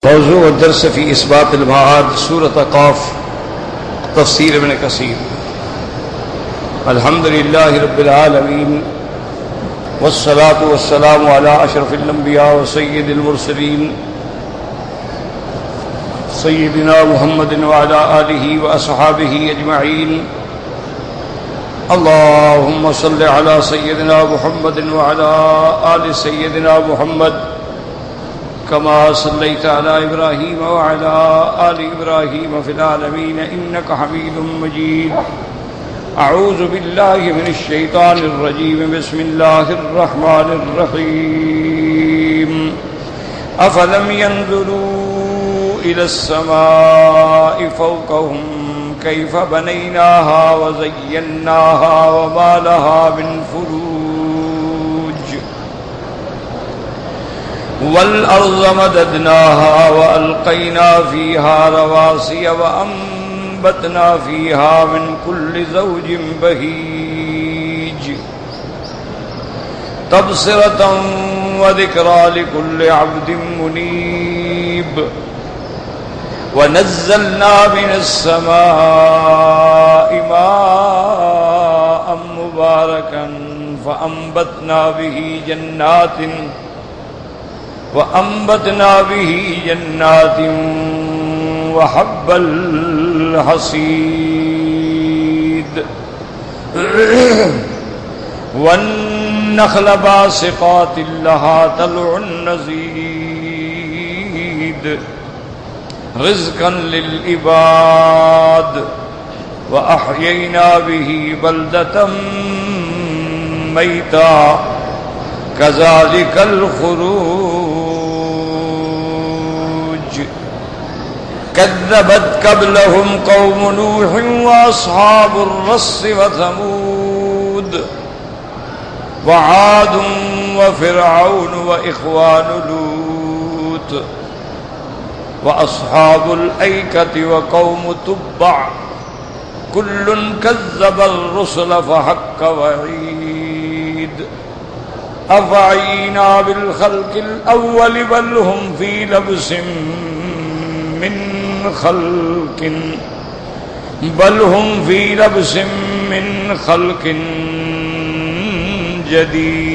موضوع الدرس في إثبات المعاد سورة قاف تفسير ابن كثير. الحمد لله رب العالمين والصلاة والسلام على أشرف الأنبياء وسيد المرسلين سيدنا محمد وعلى آله وأصحابه أجمعين. اللهم صل على سيدنا محمد وعلى آل سيدنا محمد كما صليت على إبراهيم وعلى آل إبراهيم في العالمين إنك حميد مجيد. أعوذ بالله من الشيطان الرجيم. بسم الله الرحمن الرحيم. أفلم ينظروا إلى السماء فوقهم كيف بنيناها وزيناها وما لها من فروج والأرض مددناها وألقينا فيها رواسي وأنبتنا فيها من كل زوج بهيج تبصرة وذكرى لكل عبد منيب. ونزلنا من السماء ماء مباركا فأنبتنا به جنات وحب الحصيد والنخل باسقات لها طلع نضيد رزقا للعباد وأحيينا به بلدة ميتا كذلك الخروج. كذبت قبلهم قوم نوح وأصحاب الرس وثمود وعاد وفرعون وإخوان لوط وأصحاب الأيكة وقوم تبع كل كذب الرسل فحق وعيد. أفعينا بالخلق الأول بل هم في لبس من خلق جديد.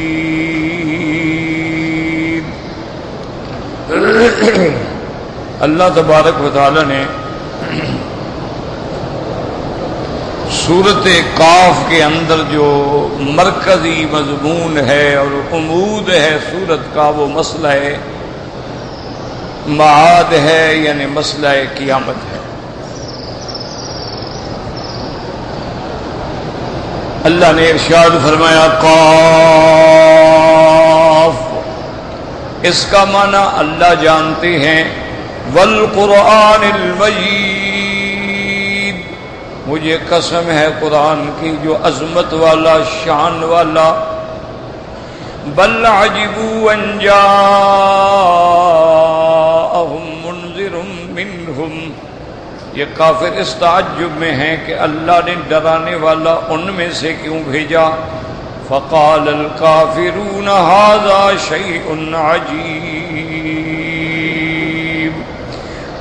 اللہ تبارک و تعالی نے سورۃ قاف کے اندر جو مرکزی مضمون ہے اور عمود ہے سورت کا وہ مسئلہ معاد ہے، یعنی مسئلہ قیامت ہے. اللہ نے ارشاد فرمایا قاف، اس کا معنی اللہ جانتے ہیں. والقرآن المجید، مجھے قسم ہے قرآن کی جو عظمت والا شان والا. بل عجبوا ان جاءهم منذر منهم، یہ کافر اس تعجب میں ہیں کہ اللہ نے ڈرانے والا ان میں سے کیوں بھیجا. فقال الکافرون هذا شیء عجیب،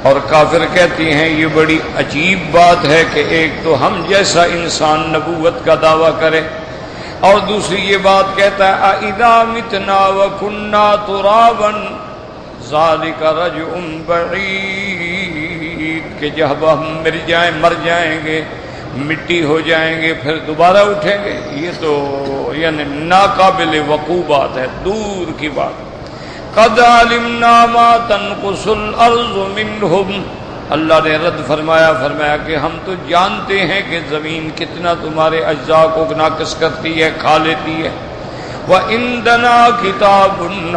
اور کافر کہتی ہیں یہ بڑی عجیب بات ہے کہ ایک تو ہم جیسا انسان نبوت کا دعویٰ کرے، اور دوسری یہ بات کہتا ہے اَإِذَا مِتْنَا وَكُنَّا تُرَابًا ذَلِكَ رَجْعٌ بَعِيدٌ، کہ جب ہم مر جائیں گے، مٹی ہو جائیں گے، پھر دوبارہ اٹھیں گے، یہ تو یعنی ناقابل وقوع بات ہے، دور کی بات. قد علمنا ما تنقص الارض منهم، اللہ نے رد فرمایا کہ ہم تو جانتے ہیں کہ زمین کتنا تمہارے اجزاء کو ناقص کرتی ہے، کھا لیتی ہے. وعندنا کتاب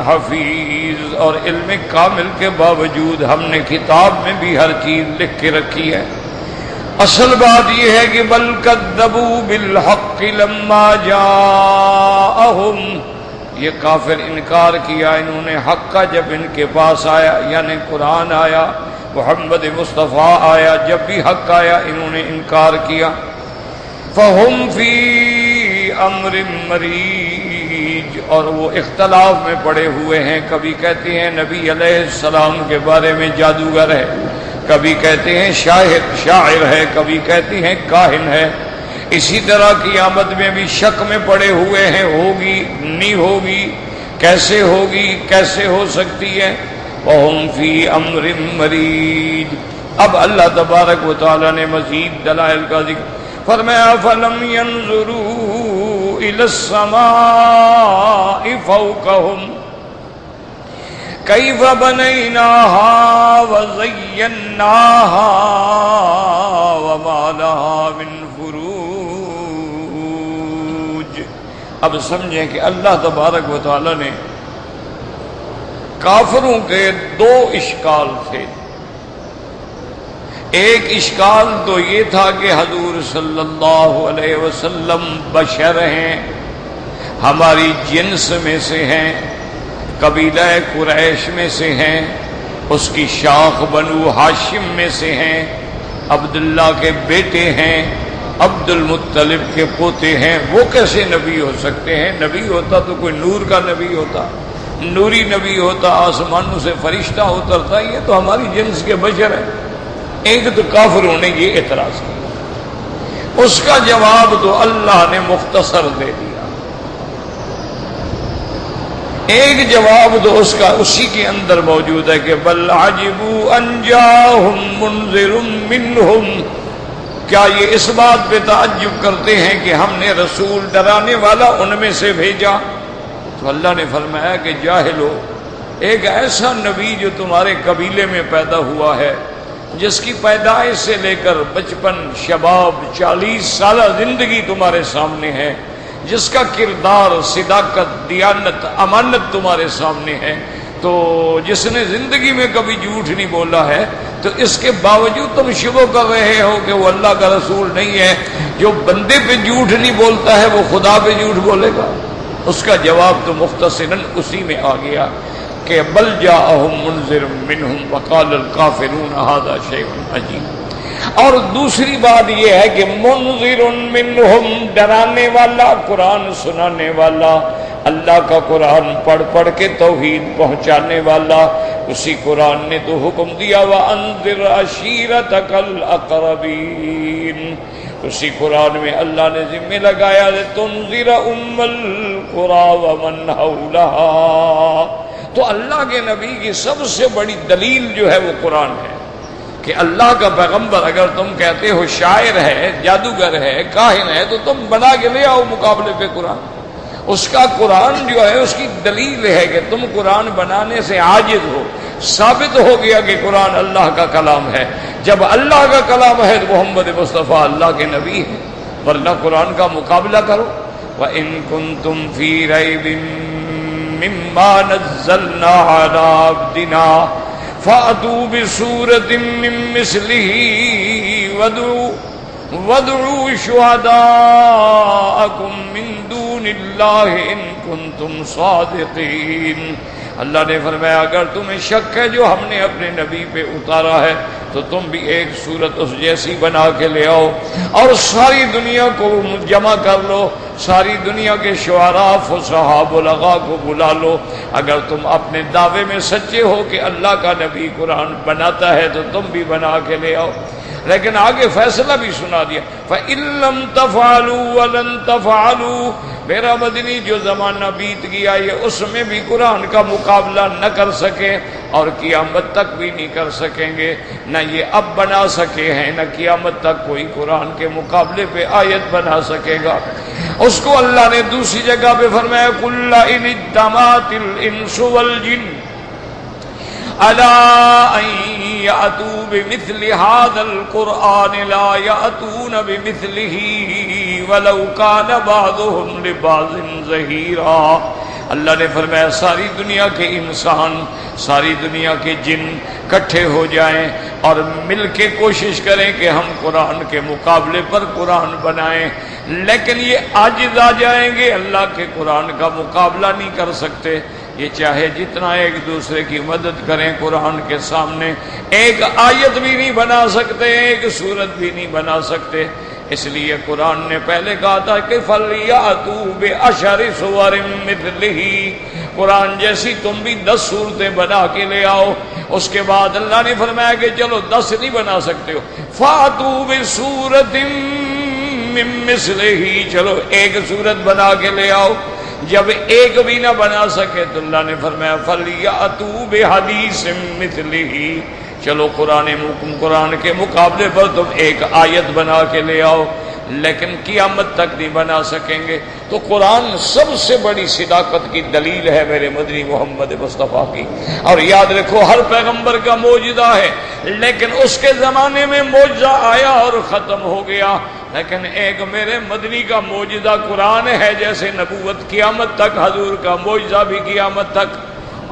حفیظ، اور علم کامل کے باوجود ہم نے کتاب میں بھی ہر چیز لکھ کے رکھی ہے. اصل بات یہ ہے کہ بل کذبوا بالحق لما جاءهم، یہ کافر انکار کیا انہوں نے حق کا جب ان کے پاس آیا، یعنی قرآن آیا، محمد مصطفیٰ آیا، جب بھی حق آیا انہوں نے انکار کیا. فہم فی امر مریج، مریج اور وہ اختلاف میں پڑے ہوئے ہیں. کبھی کہتے ہیں نبی علیہ السلام کے بارے میں جادوگر ہے، کبھی کہتے ہیں شاعر ہے، کبھی کہتے ہیں کاہن ہے. اسی طرح قیامت میں بھی شک میں پڑے ہوئے ہیں، ہوگی نہیں ہوگی، کیسے ہوگی، کیسے ہو سکتی ہے. وَهُمْ فِي أَمْرٍ مَّرِيجٍ. اب اللہ تبارک و تعالی نے مزید دلائل کا ذکر فرمایا. فَلَمْ يَنظُرُوا إِلَى السَّمَاءِ فَوْقَهُمْ كَيْفَ بَنَيْنَاهَا وَزَيَّنَّاهَا وَمَا لَهَا مِنْ فُرُوجٍ. اب سمجھیں کہ اللہ تبارک و تعالی نے کافروں کے دو اشکال تھے. ایک اشکال تو یہ تھا کہ حضور صلی اللہ علیہ وسلم بشر ہیں، ہماری جنس میں سے ہیں، قبیلہ قریش میں سے ہیں، اس کی شاخ بنو ہاشم میں سے ہیں، عبداللہ کے بیٹے ہیں، عبد المطلب کے پوتے ہیں. وہ کیسے نبی ہو سکتے ہیں؟ نبی ہوتا تو کوئی نور کا نبی ہوتا، نوری نبی ہوتا، آسمانوں سے فرشتہ اترتا. یہ تو ہماری جنس کے بشر ہیں. ایک تو کافروں نے یہ اعتراض کیا، اس کا جواب تو اللہ نے مختصر دے دیا. ایک جواب تو اس کا اسی کے اندر موجود ہے کہ بل عجبوا ان جاءهم منذر منهم. کیا یہ اس بات پہ تعجب کرتے ہیں کہ ہم نے رسول ڈرانے والا ان میں سے بھیجا؟ تو اللہ نے فرمایا کہ جاہلو، ایک ایسا نبی جو تمہارے قبیلے میں پیدا ہوا ہے، جس کی پیدائش سے لے کر بچپن، شباب، 40 سالہ زندگی تمہارے سامنے ہے، جس کا کردار، صداقت، دیانت، امانت تمہارے سامنے ہے، تو جس نے زندگی میں کبھی جھوٹ نہیں بولا ہے، تو اس کے باوجود تم شبہ کر رہے ہو کہ وہ اللہ کا رسول نہیں ہے. جو بندے پہ جھوٹ نہیں بولتا ہے وہ خدا پہ جھوٹ بولے گا؟ اس کا جواب تو مختصراً اسی میں آ گیا کہ بل جاءہم منذر منہم وقال الکافرون ھذا شیء عجیب. اور دوسری بات یہ ہے کہ منذر منہم، ڈرانے والا، قرآن سنانے والا، اللہ کا قرآن پڑھ پڑھ کے توحید پہنچانے والا. اسی قرآن نے تو حکم دیا وَأَنذِرْ عَشِيرَتَكَ الْأَقْرَبِينَ. اسی قرآن میں اللہ نے ذمہ لگایا تنذر ام القریٰ ومن حولہا. تو اللہ کے نبی کی سب سے بڑی دلیل جو ہے وہ قرآن ہے کہ اللہ کا پیغمبر اگر تم کہتے ہو شاعر ہے، جادوگر ہے، کاہن ہے، تو تم بنا کے لے آؤ مقابلے پہ قرآن. اس کا قرآن جو ہے اس کی دلیل ہے کہ تم قرآن بنانے سے عاجز ہو. ثابت ہو گیا کہ قرآن اللہ کا کلام ہے. جب اللہ کا کلام ہے تو محمد مصطفیٰ اللہ کے نبی ہیں، ورنہ قرآن کا مقابلہ کرو. وَإِن كُنتُمْ فِي رَيْبٍ مِّمَّا نَزَّلْنَا عَلَىٰ عَبْدِنَا فَأْتُوا بِسُورَةٍ مِّن مِّثْلِهِ وَادْعُوا شُهَدَاءَكُم مِّن دُونِ اللَّهِ إِن كُنتُمْ صَادِقِينَ. اللہ نے فرمایا اگر تمہیں شک ہے جو ہم نے اپنے نبی پہ اتارا ہے تو تم بھی ایک صورت اس جیسی بنا کے لے آؤ اور ساری دنیا کو جمع کر لو، ساری دنیا کے شعراء، فصحاء، بلغاء کو بلا لو. اگر تم اپنے دعوے میں سچے ہو کہ اللہ کا نبی قرآن بناتا ہے تو تم بھی بنا کے لے آؤ. لیکن آگے فیصلہ بھی سنا دیا فَإِن لَّمْ تَفْعَلُوا وَلَن تَفْعَلُوا. میرا مدنی جو زمانہ بیت گیا یہ اس میں بھی قرآن کا مقابلہ نہ کر سکے اور قیامت تک بھی نہیں کر سکیں گے. نہ یہ اب بنا سکے ہیں، نہ قیامت تک کوئی قرآن کے مقابلے پہ آیت بنا سکے گا. اس کو اللہ نے دوسری جگہ پہ فرمایا قُلْ إِنِ اجْتَمَعَتِ الْإِنسُ وَالْجِنُّ عَلَىٰ أَن يَأْتُوا بِمِثْلِ هَٰذَا الْقُرْآنِ لَا يَأْتُونَ بِمِثْلِهِ وَلَوْ كَانَ بَعْضُهُمْ لِبَعْضٍ ظَهِيرًا. اللہ نے فرمایا ساری دنیا کے انسان، ساری دنیا کے جن کٹھے ہو جائیں اور مل کے کوشش کریں کہ ہم قرآن کے مقابلے پر قرآن بنائیں، لیکن یہ عاجز آ جائیں گے، اللہ کے قرآن کا مقابلہ نہیں کر سکتے. یہ چاہے جتنا ایک دوسرے کی مدد کریں قرآن کے سامنے ایک آیت بھی نہیں بنا سکتے، ایک سورت بھی نہیں بنا سکتے. اس لیے قرآن نے پہلے کہا تھا کہ فَلْيَأْتُوا بِعَشْرِ سُوَرٍ مِثْلِهِ، قرآن جیسی تم بھی 10 صورتیں بنا کے لے آؤ۔ اس کے بعد اللہ نے فرمایا کہ چلو 10 نہیں بنا سکتے ہو، فَأْتُوا بِسُورَةٍ مِّن مِثْلِهِ، چلو ایک صورت بنا کے لے آؤ۔ جب ایک بھی نہ بنا سکے تو اللہ نے فرمایا فَلْيَأْتُوا بِحَدِيثٍ مِثْلِهِ، چلو قرآن کے مقابلے پر تم ایک آیت بنا کے لے آؤ، لیکن قیامت تک نہیں بنا سکیں گے۔ تو قرآن سب سے بڑی صداقت کی دلیل ہے میرے مدنی محمد مصطفیٰ کی۔ اور یاد رکھو ہر پیغمبر کا معجزہ ہے، لیکن اس کے زمانے میں معجزہ آیا اور ختم ہو گیا، لیکن ایک میرے مدنی کا معجزہ قرآن ہے، جیسے نبوت قیامت تک، حضور کا معجزہ بھی قیامت تک۔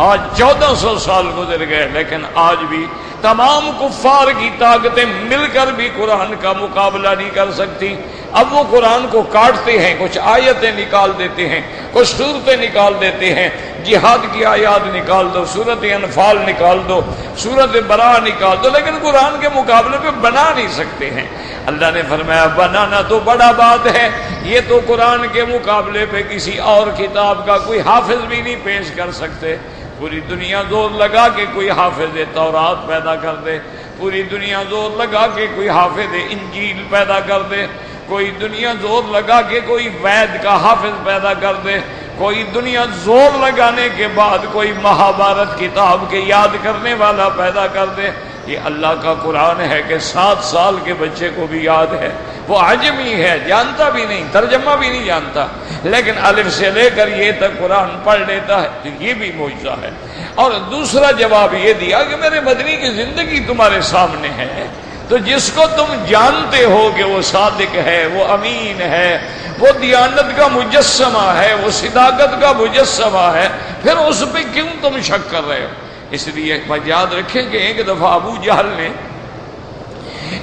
آج 1400 سال گزر گئے، لیکن آج بھی تمام کفار کی طاقتیں مل کر بھی قرآن کا مقابلہ نہیں کر سکتی۔ اب وہ قرآن کو کاٹتے ہیں، کچھ آیتیں نکال دیتے ہیں، کچھ صورتیں نکال دیتے ہیں، جہاد کی آیات نکال دو، سورت انفال نکال دو، سورت براء نکال دو، لیکن قرآن کے مقابلے پہ بنا نہیں سکتے ہیں۔ اللہ نے فرمایا بنانا تو بڑا بات ہے، یہ تو قرآن کے مقابلے پہ کسی اور کتاب کا کوئی حافظ بھی نہیں پیش کر سکتے۔ پوری دنیا زور لگا کے کوئی حافظ تورات پیدا کر دے، پوری دنیا زور لگا کے کوئی حافظ انجیل پیدا کر دے، کوئی دنیا زور لگا کے کوئی وید کا حافظ پیدا کر دے، کوئی دنیا زور لگانے کے بعد کوئی مہابھارت کتاب کے یاد کرنے والا پیدا کر دے۔ یہ اللہ کا قرآن ہے کہ 7 سال کے بچے کو بھی یاد ہے، وہ عجمی ہے، جانتا بھی نہیں، ترجمہ بھی نہیں جانتا، لیکن الف سے لے کر یہ تک قرآن پڑھ لیتا ہے، تو یہ بھی معجزہ ہے۔ اور دوسرا جواب یہ دیا کہ میرے مدنی کی زندگی تمہارے سامنے ہے، تو جس کو تم جانتے ہو کہ وہ صادق ہے، وہ امین ہے، وہ دیانت کا مجسمہ ہے، وہ صداقت کا مجسمہ ہے، پھر اس پہ کیوں تم شک کر رہے ہو؟ اس لیے یاد رکھیں کہ ایک دفعہ ابو جہل نے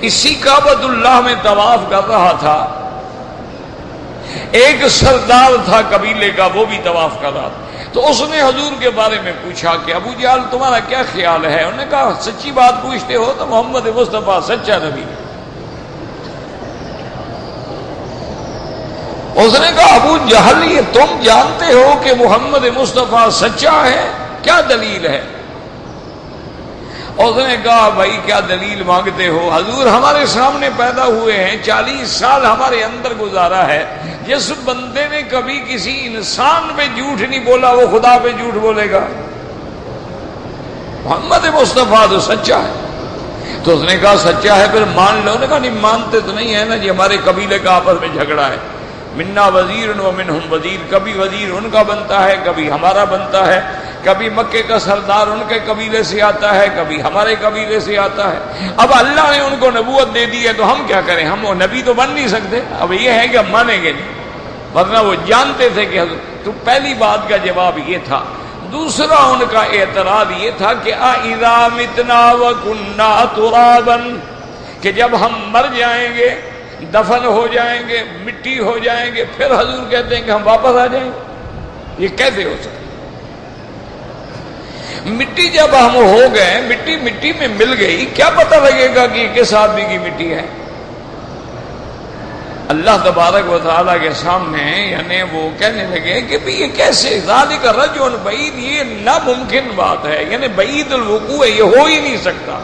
اسی کعبۃ اللہ میں طواف کر رہا تھا، ایک سردار تھا قبیلے کا، وہ بھی طواف کر رہا تھا، تو اس نے حضور کے بارے میں پوچھا کہ ابو جہل تمہارا کیا خیال ہے؟ انہوں نے کہا سچی بات پوچھتے ہو تو محمد مصطفیٰ سچا نبی۔ اس نے کہا ابو جہل یہ تم جانتے ہو کہ محمد مصطفیٰ سچا ہے، کیا دلیل ہے؟ اس نے کہا بھائی کیا دلیل مانگتے ہو؟ حضور ہمارے سامنے پیدا ہوئے ہیں، 40 سال ہمارے اندر گزارا ہے، جس بندے نے کبھی کسی انسان پہ جھوٹ نہیں بولا وہ خدا پہ جھوٹ بولے گا؟ محمد مصطفیٰ تو سچا ہے۔ تو اس نے کہا سچا ہے پھر مان لو۔ نے کہا نہیں مانتے تو نہیں ہے نا جی، ہمارے قبیلے کا آپس میں جھگڑا ہے، منا وزیر و منہم وزیر، کبھی وزیر ان کا بنتا ہے کبھی ہمارا بنتا ہے، کبھی مکے کا سردار ان کے قبیلے سے آتا ہے کبھی ہمارے قبیلے سے آتا ہے۔ اب اللہ نے ان کو نبوت دے دی ہے تو ہم کیا کریں؟ ہم وہ نبی تو بن نہیں سکتے۔ اب یہ ہے کہ ہم مانیں گے نہیں، ورنہ وہ جانتے تھے کہ تو پہلی بات کا جواب یہ تھا۔ دوسرا ان کا اعتراض یہ تھا کہ اذا متنا وکنا ترابا، کہ جب ہم مر جائیں گے، دفن ہو جائیں گے، مٹی ہو جائیں گے، پھر حضور کہتے ہیں کہ ہم واپس آ جائیں گے، یہ کیسے ہو سکتا؟ مٹی جب ہم ہو گئے، مٹی میں مل گئی، کیا پتہ لگے گا کہ کس آدمی کی مٹی ہے؟ اللہ تبارک و تعالیٰ کے سامنے یعنی وہ کہنے لگے کہ بھی یہ کیسے، ذالک رجل بعید، یہ ناممکن بات ہے، یعنی بعید الوقوع ہے، یہ ہو ہی نہیں سکتا۔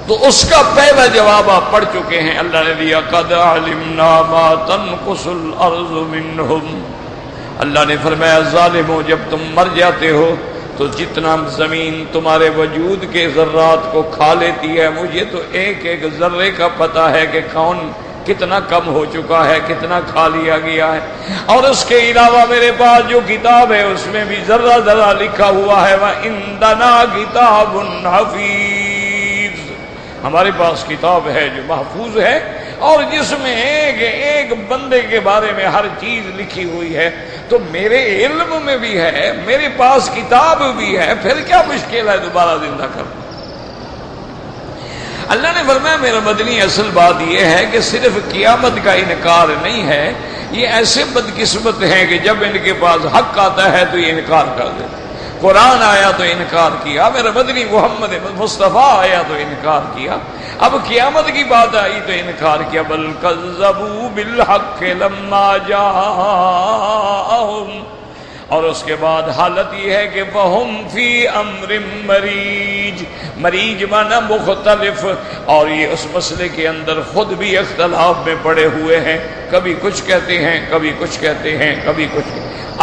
تو اس کا پہلا جواب آپ پڑھ چکے ہیں، اللہ نے دیا قد علمنا ما تنقص الارض منہم۔ اللہ نے فرمایا ظالموں جب تم مر جاتے ہو تو جتنا زمین تمہارے وجود کے ذرات کو کھا لیتی ہے، مجھے تو ایک ایک ذرے کا پتہ ہے کہ کون کتنا کم ہو چکا ہے، کتنا کھا لیا گیا ہے۔ اور اس کے علاوہ میرے پاس جو کتاب ہے اس میں بھی ذرہ ذرہ لکھا ہوا ہے، وَعِندَنَا کِتَابٌ حَفِیظٌ، ہمارے پاس کتاب ہے جو محفوظ ہے اور جس میں ایک ایک بندے کے بارے میں ہر چیز لکھی ہوئی ہے۔ تو میرے علم میں بھی ہے، میرے پاس کتاب بھی ہے، پھر کیا مشکل ہے دوبارہ زندہ کرنا؟ اللہ نے فرمایا میرا مدنی اصل بات یہ ہے کہ صرف قیامت کا انکار نہیں ہے، یہ ایسے بدقسمت ہیں کہ جب ان کے پاس حق آتا ہے تو یہ انکار کر دیتے۔ قرآن آیا تو انکار کیا، میرا مدنی محمد مصطفیٰ آیا تو انکار کیا، اب قیامت کی بات آئی تو انکار کیا۔ بل کذبوا بالحق لما جاءہم، اور اس کے بعد حالت یہ ہے کہ وہم فی امر مریج، مریج مانا مختلف، اور یہ اس مسئلے کے اندر خود بھی اختلاف میں پڑے ہوئے ہیں، کبھی کچھ کہتے ہیں، کبھی کچھ کہتے ہیں، کبھی کچھ۔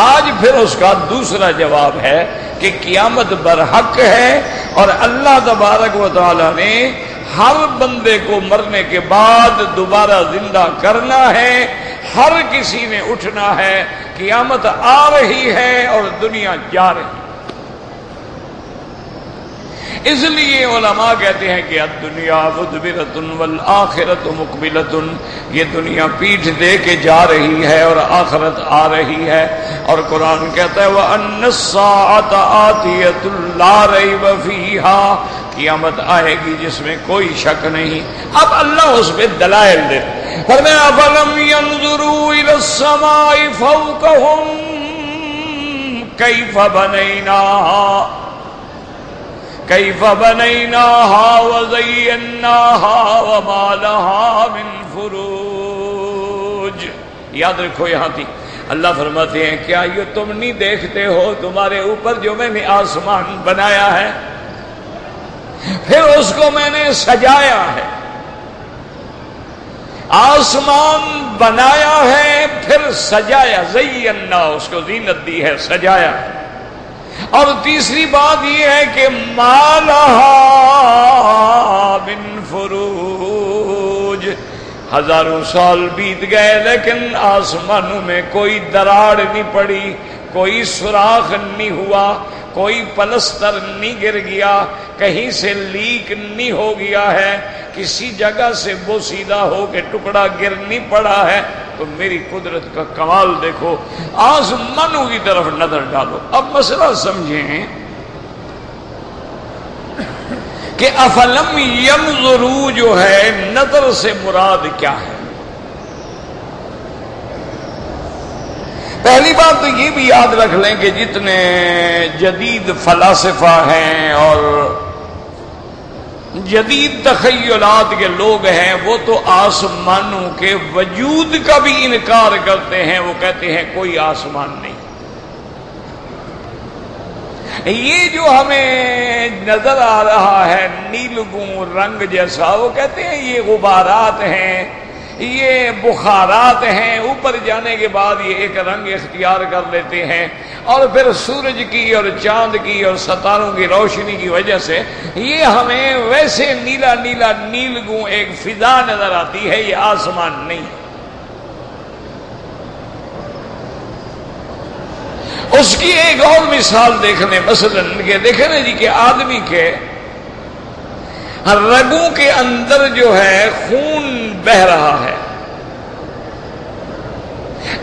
آج پھر اس کا دوسرا جواب ہے کہ قیامت برحق ہے، اور اللہ تبارک و تعالی نے ہر بندے کو مرنے کے بعد دوبارہ زندہ کرنا ہے، ہر کسی نے اٹھنا ہے، قیامت آ رہی ہے اور دنیا جا رہی ہے۔ اس لیے علماء کہتے ہیں کہ الدنیا مدبرۃ والآخرۃ مقبلۃ، یہ دنیا پیٹھ دے کے جا رہی ہے اور آخرت آ رہی ہے، اور قرآن کہتا ہے وَأَنَّ السَّاعَةَ آتِيَةٌ لَا رَيْبَ فِيهَا، قیامت آئے گی جس میں کوئی شک نہیں۔ اب اللہ اس پہ دلائل دے، فرمایا فَلَمْ يَنظُرُوا إِلَى السَّمَاءِ فَوْقَهُمْ كَيْفَ بَنَيْنَاهَا وَزَيَّنَّاهَا وَمَا لَهَا مِنْ فُرُوجٍ۔ یاد رکھو یہاں تھی اللہ فرماتے ہیں کیا یہ تم نہیں دیکھتے ہو تمہارے اوپر جو میں نے آسمان بنایا ہے، پھر اس کو میں نے سجایا ہے، آسمان بنایا ہے پھر سجایا، زینا اس کو زینت دی ہے، سجایا۔ اور تیسری بات یہ ہے کہ ما لہا من فروج، ہزاروں سال بیت گئے لیکن آسمانوں میں کوئی دراڑ نہیں پڑی، کوئی سوراخ نہیں ہوا، کوئی پلستر نہیں گر گیا، کہیں سے لیک نہیں ہو گیا ہے، کسی جگہ سے بوسیدہ ہو کے ٹکڑا گر نہیں پڑا ہے۔ تو میری قدرت کا کمال دیکھو، آسمانوں کی طرف نظر ڈالو۔ اب مسئلہ سمجھیں کہ افلم ینظروا جو ہے، نظر سے مراد کیا ہے؟ پہلی بات تو یہ بھی یاد رکھ لیں کہ جتنے جدید فلاسفہ ہیں اور جدید تخیلات کے لوگ ہیں، وہ تو آسمانوں کے وجود کا بھی انکار کرتے ہیں، وہ کہتے ہیں کوئی آسمان نہیں۔ یہ جو ہمیں نظر آ رہا ہے نیلگوں رنگ جیسا، وہ کہتے ہیں یہ غبارات ہیں، یہ بخارات ہیں، اوپر جانے کے بعد یہ ایک رنگ اختیار کر لیتے ہیں، اور پھر سورج کی اور چاند کی اور ستاروں کی روشنی کی وجہ سے یہ ہمیں ویسے نیلا نیلا نیلگوں ایک فضا نظر آتی ہے، یہ آسمان نہیں۔ اس کی ایک اور مثال دیکھ لیں، مثلاً کہ دیکھیں نا جی کہ آدمی کے رگوں کے اندر جو ہے خون بہ رہا ہے،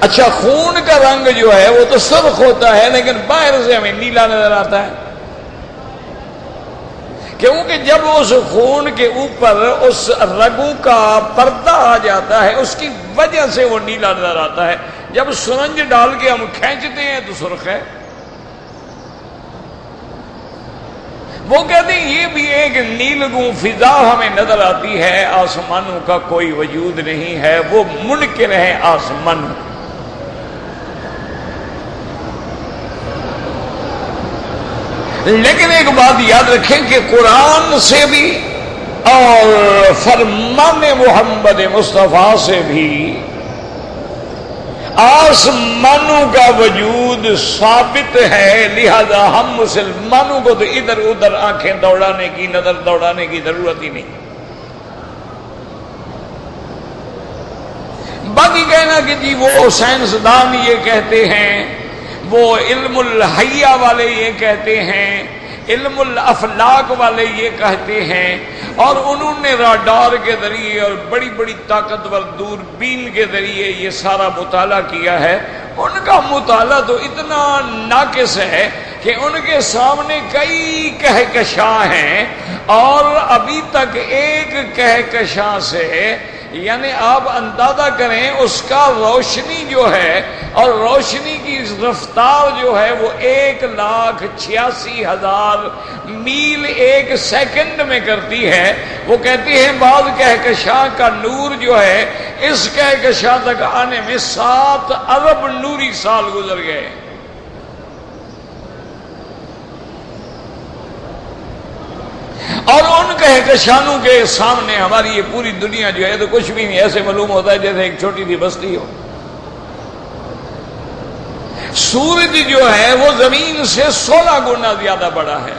اچھا خون کا رنگ جو ہے وہ تو سرخ ہوتا ہے لیکن باہر سے ہمیں نیلا نظر آتا ہے، کیونکہ جب اس خون کے اوپر اس رگوں کا پردہ آ جاتا ہے اس کی وجہ سے وہ نیلا نظر آتا ہے، جب سرنج ڈال کے ہم کھینچتے ہیں تو سرخ ہے۔ وہ کہتے ہیں یہ بھی ایک نیلگوں فضا ہمیں نظر آتی ہے، آسمانوں کا کوئی وجود نہیں ہے، وہ منکر ہے آسمان۔ لیکن ایک بات یاد رکھیں کہ قرآن سے بھی اور فرمان محمد مصطفیٰ سے بھی آسمانوں کا وجود ثابت ہے، لہذا ہم مسلمانوں کو تو ادھر ادھر آنکھیں دوڑانے کی، نظر دوڑانے کی ضرورت ہی نہیں۔ باقی کہنا کہ جی وہ سائنسدان یہ کہتے ہیں، وہ علم الحیہ والے یہ کہتے ہیں، علم الافلاک والے یہ کہتے ہیں، اور انہوں نے راڈار کے ذریعے اور بڑی بڑی طاقتور دوربین کے ذریعے یہ سارا مطالعہ کیا ہے۔ ان کا مطالعہ تو اتنا ناقص ہے کہ ان کے سامنے کئی کہکشاں ہیں، اور ابھی تک ایک کہکشاں سے یعنی آپ اندازہ کریں اس کا روشنی جو ہے اور روشنی کی رفتار جو ہے وہ 1,86,000 میل 1 سیکنڈ میں کرتی ہے۔ وہ کہتی ہیں بعض کہکشاں کا نور جو ہے اس کہکشاں تک آنے میں 7 ارب نوری سال گزر گئے۔ اور ان کہکشانوں کے سامنے ہماری یہ پوری دنیا جو ہے تو کچھ بھی نہیں، ایسے معلوم ہوتا ہے جیسے ایک چھوٹی سی بستی ہو۔ سورج جو ہے وہ زمین سے 16 گنا زیادہ بڑا ہے۔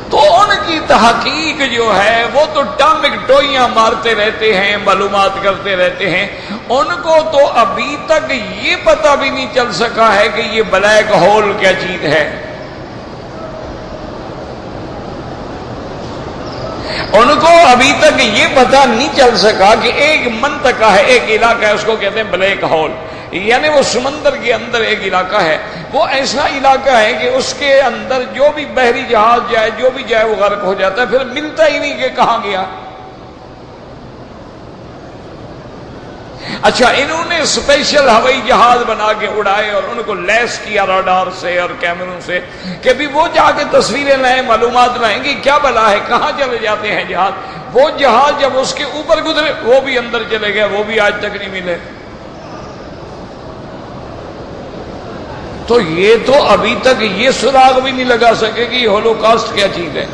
تو ان کی تحقیق جو ہے وہ تو ٹامک ٹوئیاں مارتے رہتے ہیں، معلومات کرتے رہتے ہیں، ان کو تو ابھی تک یہ پتہ بھی نہیں چل سکا ہے کہ یہ بلیک ہول کیا چیز ہے۔ ان کو ابھی تک یہ پتہ نہیں چل سکا کہ ایک منطقہ ہے، ایک علاقہ ہے، اس کو کہتے ہیں بلیک ہول، یعنی وہ سمندر کے اندر ایک علاقہ ہے، وہ ایسا علاقہ ہے کہ اس کے اندر جو بھی بحری جہاز جائے، جو بھی جائے وہ غرق ہو جاتا ہے، پھر ملتا ہی نہیں کہ کہاں گیا۔ اچھا، انہوں نے اسپیشل ہوائی جہاز بنا کے اڑائے اور ان کو لیس کیا راڈار سے اور کیمروں سے کہ بھی وہ جا کے تصویریں لائیں، معلومات لائیں گی کیا بلا ہے، کہاں چلے جاتے ہیں جہاز۔ وہ جہاز جب اس کے اوپر گزرے وہ بھی اندر چلے گئے، وہ بھی آج تک نہیں ملے۔ تو یہ تو ابھی تک یہ سراغ بھی نہیں لگا سکے کہ ہولوکاسٹ کیا چیز ہے۔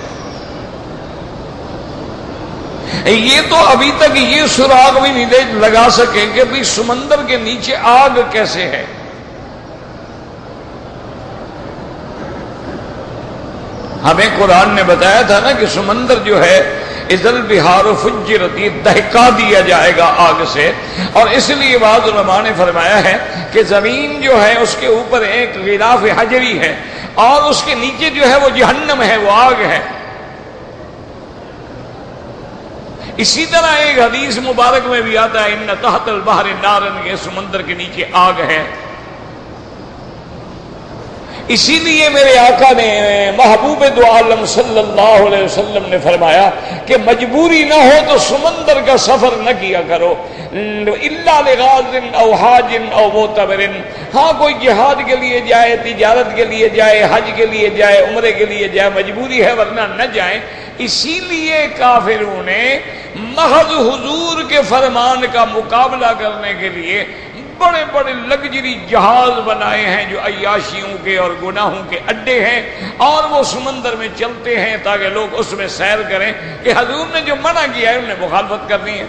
یہ تو ابھی تک یہ سراغ بھی نہیں لگا سکے کہ بھی سمندر کے نیچے آگ کیسے ہے۔ ہمیں قرآن نے بتایا تھا نا کہ سمندر جو ہے اذا البحار فجرت، دہکا دیا جائے گا آگ سے، اور اس لیے بعض علماء نے فرمایا ہے کہ زمین جو ہے اس کے اوپر ایک غلاف حجری ہے اور اس کے نیچے جو ہے وہ جہنم ہے، وہ آگ ہے۔ اسی طرح ایک حدیث مبارک میں بھی آتا ہے ان تحت البحر نارن، یہ سمندر کے نیچے آگ ہے۔ اسی لیے میرے آقا نے محبوب دو عالم صلی اللہ علیہ وسلم نے فرمایا کہ مجبوری نہ ہو تو سمندر کا سفر نہ کیا کرو، الا لغاز او حاج او معتمر، ہاں کوئی جہاد کے لیے جائے، تجارت کے لیے جائے، حج کے لیے جائے، عمرے کے لیے جائے، مجبوری ہے ورنہ نہ جائیں۔ اسی لیے کافروں نے محض حضور کے فرمان کا مقابلہ کرنے کے لیے بڑے بڑے لگژری جہاز بنائے ہیں جو عیاشیوں کے اور گناہوں کے اڈے ہیں، اور وہ سمندر میں چلتے ہیں تاکہ لوگ اس میں سیر کریں کہ حضور نے جو منع کیا ہے انہوں نے مخالفت کرنی ہے۔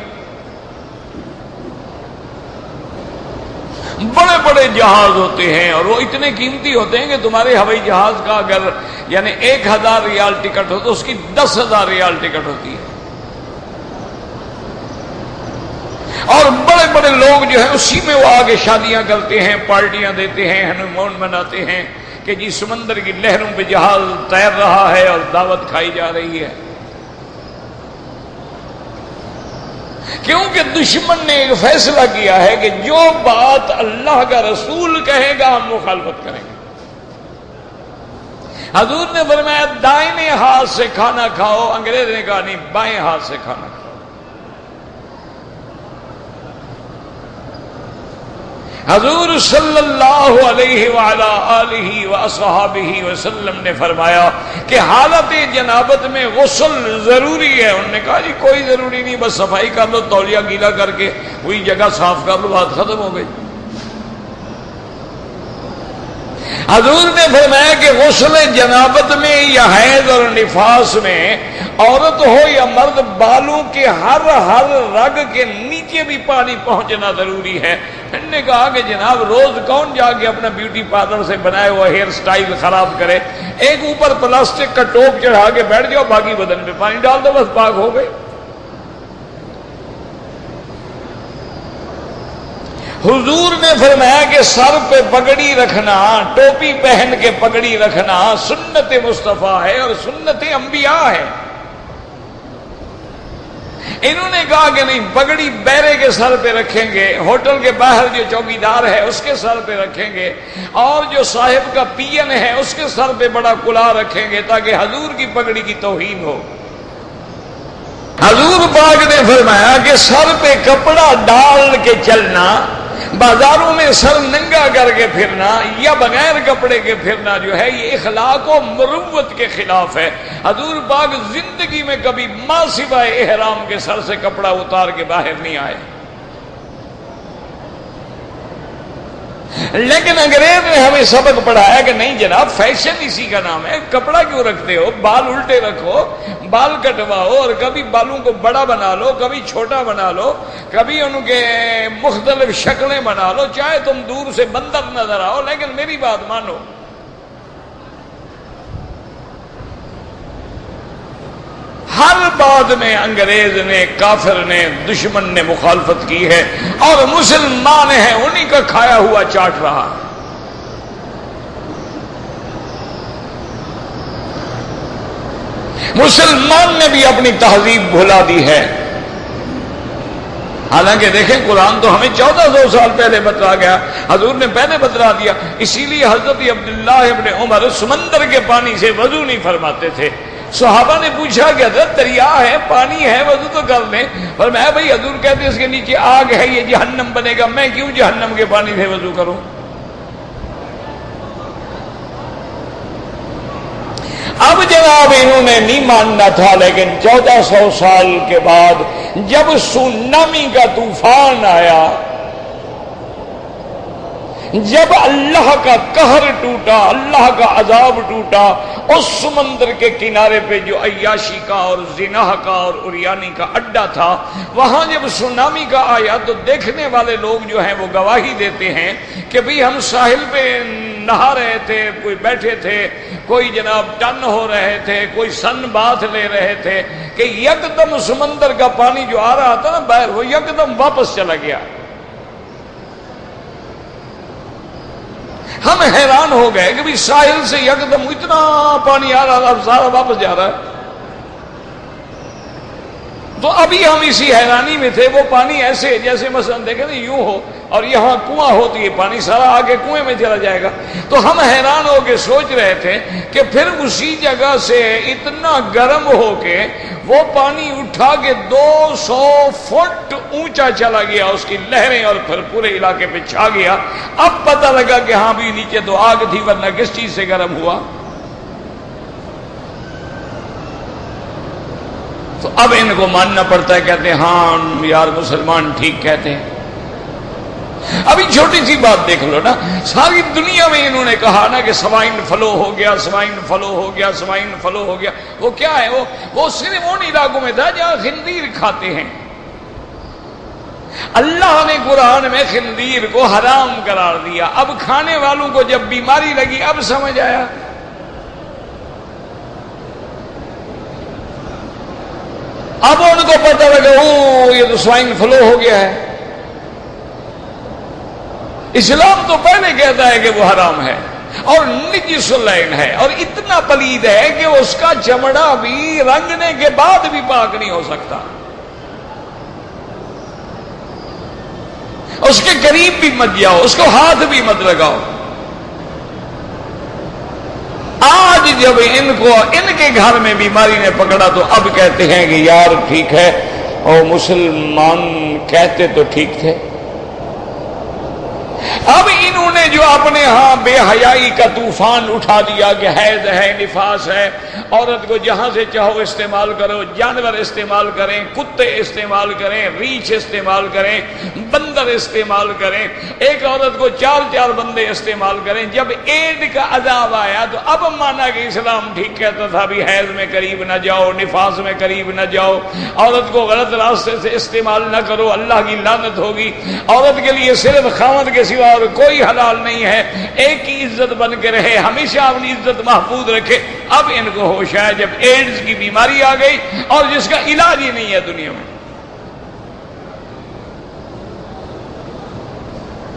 بڑے بڑے جہاز ہوتے ہیں اور وہ اتنے قیمتی ہوتے ہیں کہ تمہارے ہوائی جہاز کا اگر یعنی 1,000 ریال ٹکٹ ہو تو اس کی 10,000 ریال ٹکٹ ہوتی ہے، اور بڑے بڑے لوگ جو ہیں اسی میں وہ آگے شادیاں کرتے ہیں، پارٹیاں دیتے ہیں، ہنیمون مناتے ہیں کہ جی سمندر کی لہروں پہ جہاز تیر رہا ہے اور دعوت کھائی جا رہی ہے۔ کیونکہ دشمن نے ایک فیصلہ کیا ہے کہ جو بات اللہ کا رسول کہے گا ہم مخالفت کریں گے۔ حضور نے فرمایا دائیں ہاتھ سے کھانا کھاؤ، انگریز نے کہا نہیں بائیں ہاتھ سے کھانا کھاؤ۔ حضور صلی اللہ علیہ وعلا آلہ واصحابہ وسلم نے فرمایا کہ حالت جنابت میں غسل ضروری ہے۔ انہوں نے کہا جی کوئی ضروری نہیں، بس صفائی کر لو، تولیہ گیلا کر کے وہی جگہ صاف کر لو، بات ختم ہو گئی۔ حضور نے فرمایا کہ غسل جنابت میں یا حیض اور نفاس میں عورت ہو یا مرد، بالوں کے ہر رگ کے نیچے بھی پانی پہنچنا ضروری ہے۔ انہوں نے کہا کہ جناب روز کون جا کے اپنا بیوٹی پارلر سے بنائے ہوا ہیئر سٹائل خراب کرے، ایک اوپر پلاسٹک کا ٹوپ چڑھا کے بیٹھ جاؤ، باقی بدن پہ پانی ڈال دو، بس پاک ہو گئے۔ حضور نے فرمایا کہ سر پہ پگڑی رکھنا، ٹوپی پہن کے پگڑی رکھنا سنت مصطفیٰ ہے اور سنت انبیاء ہے۔ انہوں نے کہا کہ نہیں، پگڑی بیرے کے سر پہ رکھیں گے، ہوٹل کے باہر جو چوکیدار ہے اس کے سر پہ رکھیں گے، اور جو صاحب کا پین ہے اس کے سر پہ بڑا کلا رکھیں گے تاکہ حضور کی پگڑی کی توہین ہو۔ حضور پاک نے فرمایا کہ سر پہ کپڑا ڈال کے چلنا، بازاروں میں سر ننگا کر کے پھرنا یا بغیر کپڑے کے پھرنا جو ہے یہ اخلاق و مروت کے خلاف ہے۔ حضور پاک زندگی میں کبھی ما سوائے احرام کے سر سے کپڑا اتار کے باہر نہیں آئے، لیکن انگریز نے ہمیں سبق پڑھایا کہ نہیں جناب، فیشن اسی کا نام ہے، کپڑا کیوں رکھتے ہو، بال الٹے رکھو، بال کٹواؤ، اور کبھی بالوں کو بڑا بنا لو، کبھی چھوٹا بنا لو، کبھی ان کے مختلف شکلیں بنا لو، چاہے تم دور سے بندر نظر آؤ، لیکن میری بات مانو۔ ہر بات میں انگریز نے، کافر نے، دشمن نے مخالفت کی ہے، اور مسلمان ہیں انہی کا کھایا ہوا چاٹ رہا۔ مسلمان نے بھی اپنی تہذیب بھلا دی ہے، حالانکہ دیکھیں قرآن تو ہمیں 1400 سال پہلے بتلا گیا، حضور نے پہلے بتلا دیا۔ اسی لیے حضرت عبداللہ ابن عمر سمندر کے پانی سے وضو نہیں فرماتے تھے۔ صحابہ نے پوچھا کہ حضرت دریا ہے، پانی ہے، وضو تو کر لیں، پر میں بھائی حضور کہتے اس کے نیچے آگ ہے، یہ جہنم بنے گا، میں کیوں جہنم کے پانی سے وضو کروں؟ اب جناب انہوں نے نہیں ماننا تھا، لیکن 1400 سال کے بعد جب سونامی کا طوفان آیا، جب اللہ کا قہر ٹوٹا، اللہ کا عذاب ٹوٹا، اس سمندر کے کنارے پہ جو عیاشی کا اور زنا کا اور عریانی کا اڈا تھا، وہاں جب سونامی کا آیا تو دیکھنے والے لوگ جو ہیں وہ گواہی دیتے ہیں کہ بھئی ہم ساحل پہ نہا رہے تھے، کوئی بیٹھے تھے، کوئی جناب ٹن ہو رہے تھے، کوئی سن باتھ لے رہے تھے، کہ یکدم سمندر کا پانی جو آ رہا تھا نا باہر، وہ یکدم واپس چلا گیا۔ ہم حیران ہو گئے کہ بھی ساحل سے یکدم اتنا پانی آ رہا تھا، اب سارا واپس جا رہا ہے۔ تو ابھی ہم اسی حیرانی میں تھے، وہ پانی ایسے جیسے مثلا دیکھیں نا یوں ہو، اور یہاں کنواں ہوتی ہے، پانی سارا آگے کنویں میں چلا جائے گا۔ تو ہم حیران ہو کے سوچ رہے تھے کہ پھر اسی جگہ سے اتنا گرم ہو کے وہ پانی اٹھا کے 200 فٹ اونچا چلا گیا، اس کی لہریں، اور پھر پورے علاقے پہ چھا گیا۔ اب پتہ لگا کہ ہاں بھی نیچے تو آگ تھی، ورنہ کس چیز سے گرم ہوا؟ تو اب ان کو ماننا پڑتا ہے، کہتے ہیں ہاں یار مسلمان ٹھیک کہتے ہیں۔ ابھی چھوٹی سی بات دیکھ لو نا، ساری دنیا میں انہوں نے کہا نا کہ سوائن فلو ہو گیا، سوائن فلو ہو گیا، سوائن فلو ہو گیا۔ وہ کیا ہے؟ وہ صرف ان علاقوں میں تھا جہاں خنزیر کھاتے ہیں۔ اللہ نے قرآن میں خنزیر کو حرام قرار دیا، اب کھانے والوں کو جب بیماری لگی اب سمجھ آیا۔ اب ان کو پتہ لگا او یہ تو سوائن فلو ہو گیا ہے۔ اسلام تو پہلے کہتا ہے کہ وہ حرام ہے اور نجس العین ہے، اور اتنا پلید ہے کہ اس کا چمڑا بھی رنگنے کے بعد بھی پاک نہیں ہو سکتا، اس کے قریب بھی مت جاؤ، اس کو ہاتھ بھی مت لگاؤ۔ آج جب ان کو ان کے گھر میں بیماری نے پکڑا تو اب کہتے ہیں کہ یار ٹھیک ہے، اور مسلمان کہتے تو ٹھیک تھے۔ اب انہوں نے جو اپنے ہاں بے حیائی کا طوفان اٹھا دیا کہ حیض ہے، نفاس ہے، عورت کو جہاں سے چاہو استعمال کرو، جانور استعمال کریں، کتے استعمال کریں، ریچھ استعمال کریں، بندر استعمال کریں، ایک عورت کو 4 بندے استعمال کریں۔ جب عید کا عذاب آیا تو اب مانا کہ اسلام ٹھیک کہتا تھا بھی حیض میں قریب نہ جاؤ، نفاس میں قریب نہ جاؤ، عورت کو غلط راستے سے استعمال نہ کرو، اللہ کی لعنت ہوگی، عورت کے لیے صرف خاوند کے سوا اور کوئی حلال نہیں ہے، ایک کی عزت بن کے رہے، ہمیشہ اپنی عزت محفوظ رکھے۔ اب ان کو ہوش آیا جب ایڈز کی بیماری آ گئی اور جس کا علاج ہی نہیں ہے دنیا میں۔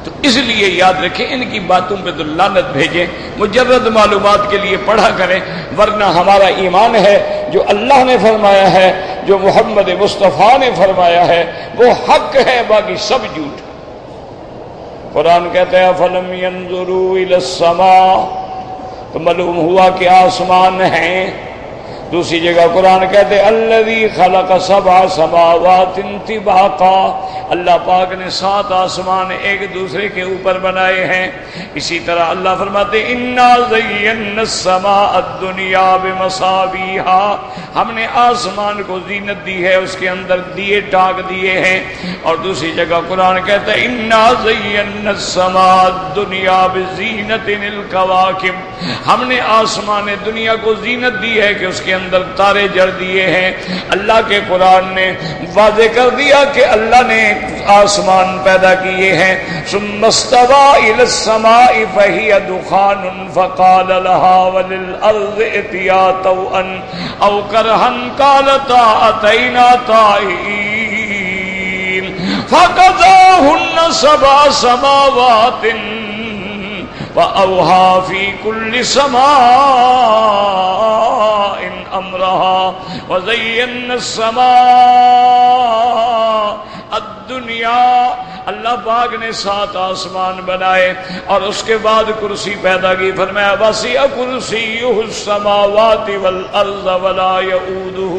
تو اس لیے یاد رکھیں ان کی باتوں پہ تو لعنت بھیجیں، مجرد معلومات کے لیے پڑھا کریں، ورنہ ہمارا ایمان ہے جو اللہ نے فرمایا ہے، جو محمد مصطفیٰ نے فرمایا ہے وہ حق ہے، باقی سب جھوٹ۔ قرآن کہتا ہے فَلَمْ يَنْظُرُوا إِلَى السَّمَاءِ، تو معلوم ہوا کہ آسمان ہیں، دوسری جگہ قرآن کہتے الذی خلق سبع سماوات طباقا، اللہ پاک نے 7 آسمان ایک دوسرے کے اوپر بنائے ہیں۔ اسی طرح اللہ فرماتے انا زینا السماء الدنیا بمصابیح، ہم نے آسمان کو زینت دی ہے، اس کے اندر دیے ٹانک دیے ہیں۔ اور دوسری جگہ قرآن کہتا ہے انا زینا السماء الدنیا بزینت الکواکب، ہم نے آسمان دنیا کو زینت دی ہے کہ اس کے اندر تارے جڑ دیے ہیں۔ اللہ کے قرآن نے واضح کر دیا کہ اللہ نے آسمان پیدا کیے ہیں۔ ثم استوى الى السماء فهي دخان فقال لها وللارض ائتيا طوعا او كرها قالتا اتينا طائعين فقضاهن 7 سماوات وأوحى في كل سماء أمرها وزينا السماء الدنیا، اللہ پاک نے 7 آسمان بنائے اور اس کے بعد کرسی پیدا کی، فرمایا وسع کرسیہ السماوات والارض ولا یؤودہ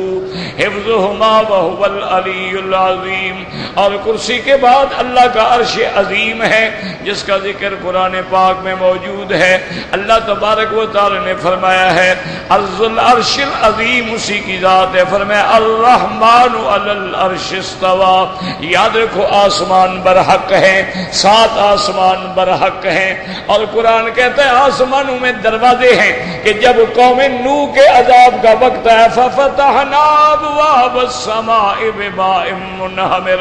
حفظہما وہو العلی العظیم۔ اور کرسی کے بعد اللہ کا عرش عظیم ہے جس کا ذکر قرآن پاک میں موجود ہے۔ اللہ تبارک و تعالی نے فرمایا ہے عرض العرش العظیم اسی کی ذات ہے، فرمایا الرحمن علی العرش استوى، یاد رکھو آسمان برحق ہیں، 7 آسمان برحق ہیں۔ اور قرآن کہتا ہے آسمانوں میں دروازے ہیں کہ جب قوم نوح کے عذاب کا وقت ہے ففتحنا ابواب السماء بماء منہمر،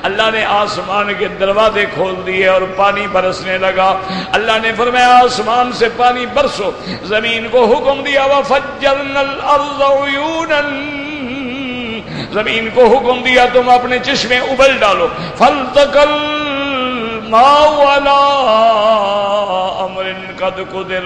اللہ نے آسمان کے دروازے کھول دیے اور پانی برسنے لگا۔ اللہ نے فرمایا آسمان سے پانی برسو، زمین کو حکم دیا وفجرنا الارض عیونا، زمین کو حکم دیا تم اپنے چشمے ابل ڈالو، فالتقى الماء على امر قد قدر،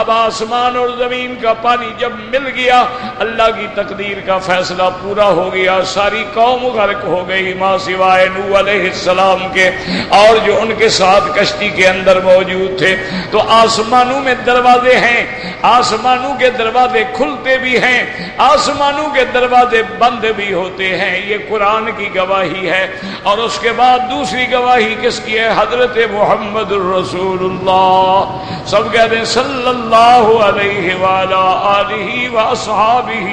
اب آسمان اور زمین کا پانی جب مل گیا اللہ کی تقدیر کا فیصلہ پورا ہو گیا، ساری قوم غرق ہو گئی ماں سوائے نوح علیہ السلام کے اور جو ان کے ساتھ کشتی کے اندر موجود تھے۔ تو آسمانوں میں دروازے ہیں، آسمانوں کے دروازے کھلتے بھی ہیں، آسمانوں کے دروازے بند بھی ہوتے ہیں، یہ قرآن کی گواہی ہے۔ اور اس کے بعد دوسری گواہی کس کی ہے؟ حضرت محمد الرسول اللہ، سب کہتے ہیں صلی اللہ علیہ وعلی آلہ واصحابہ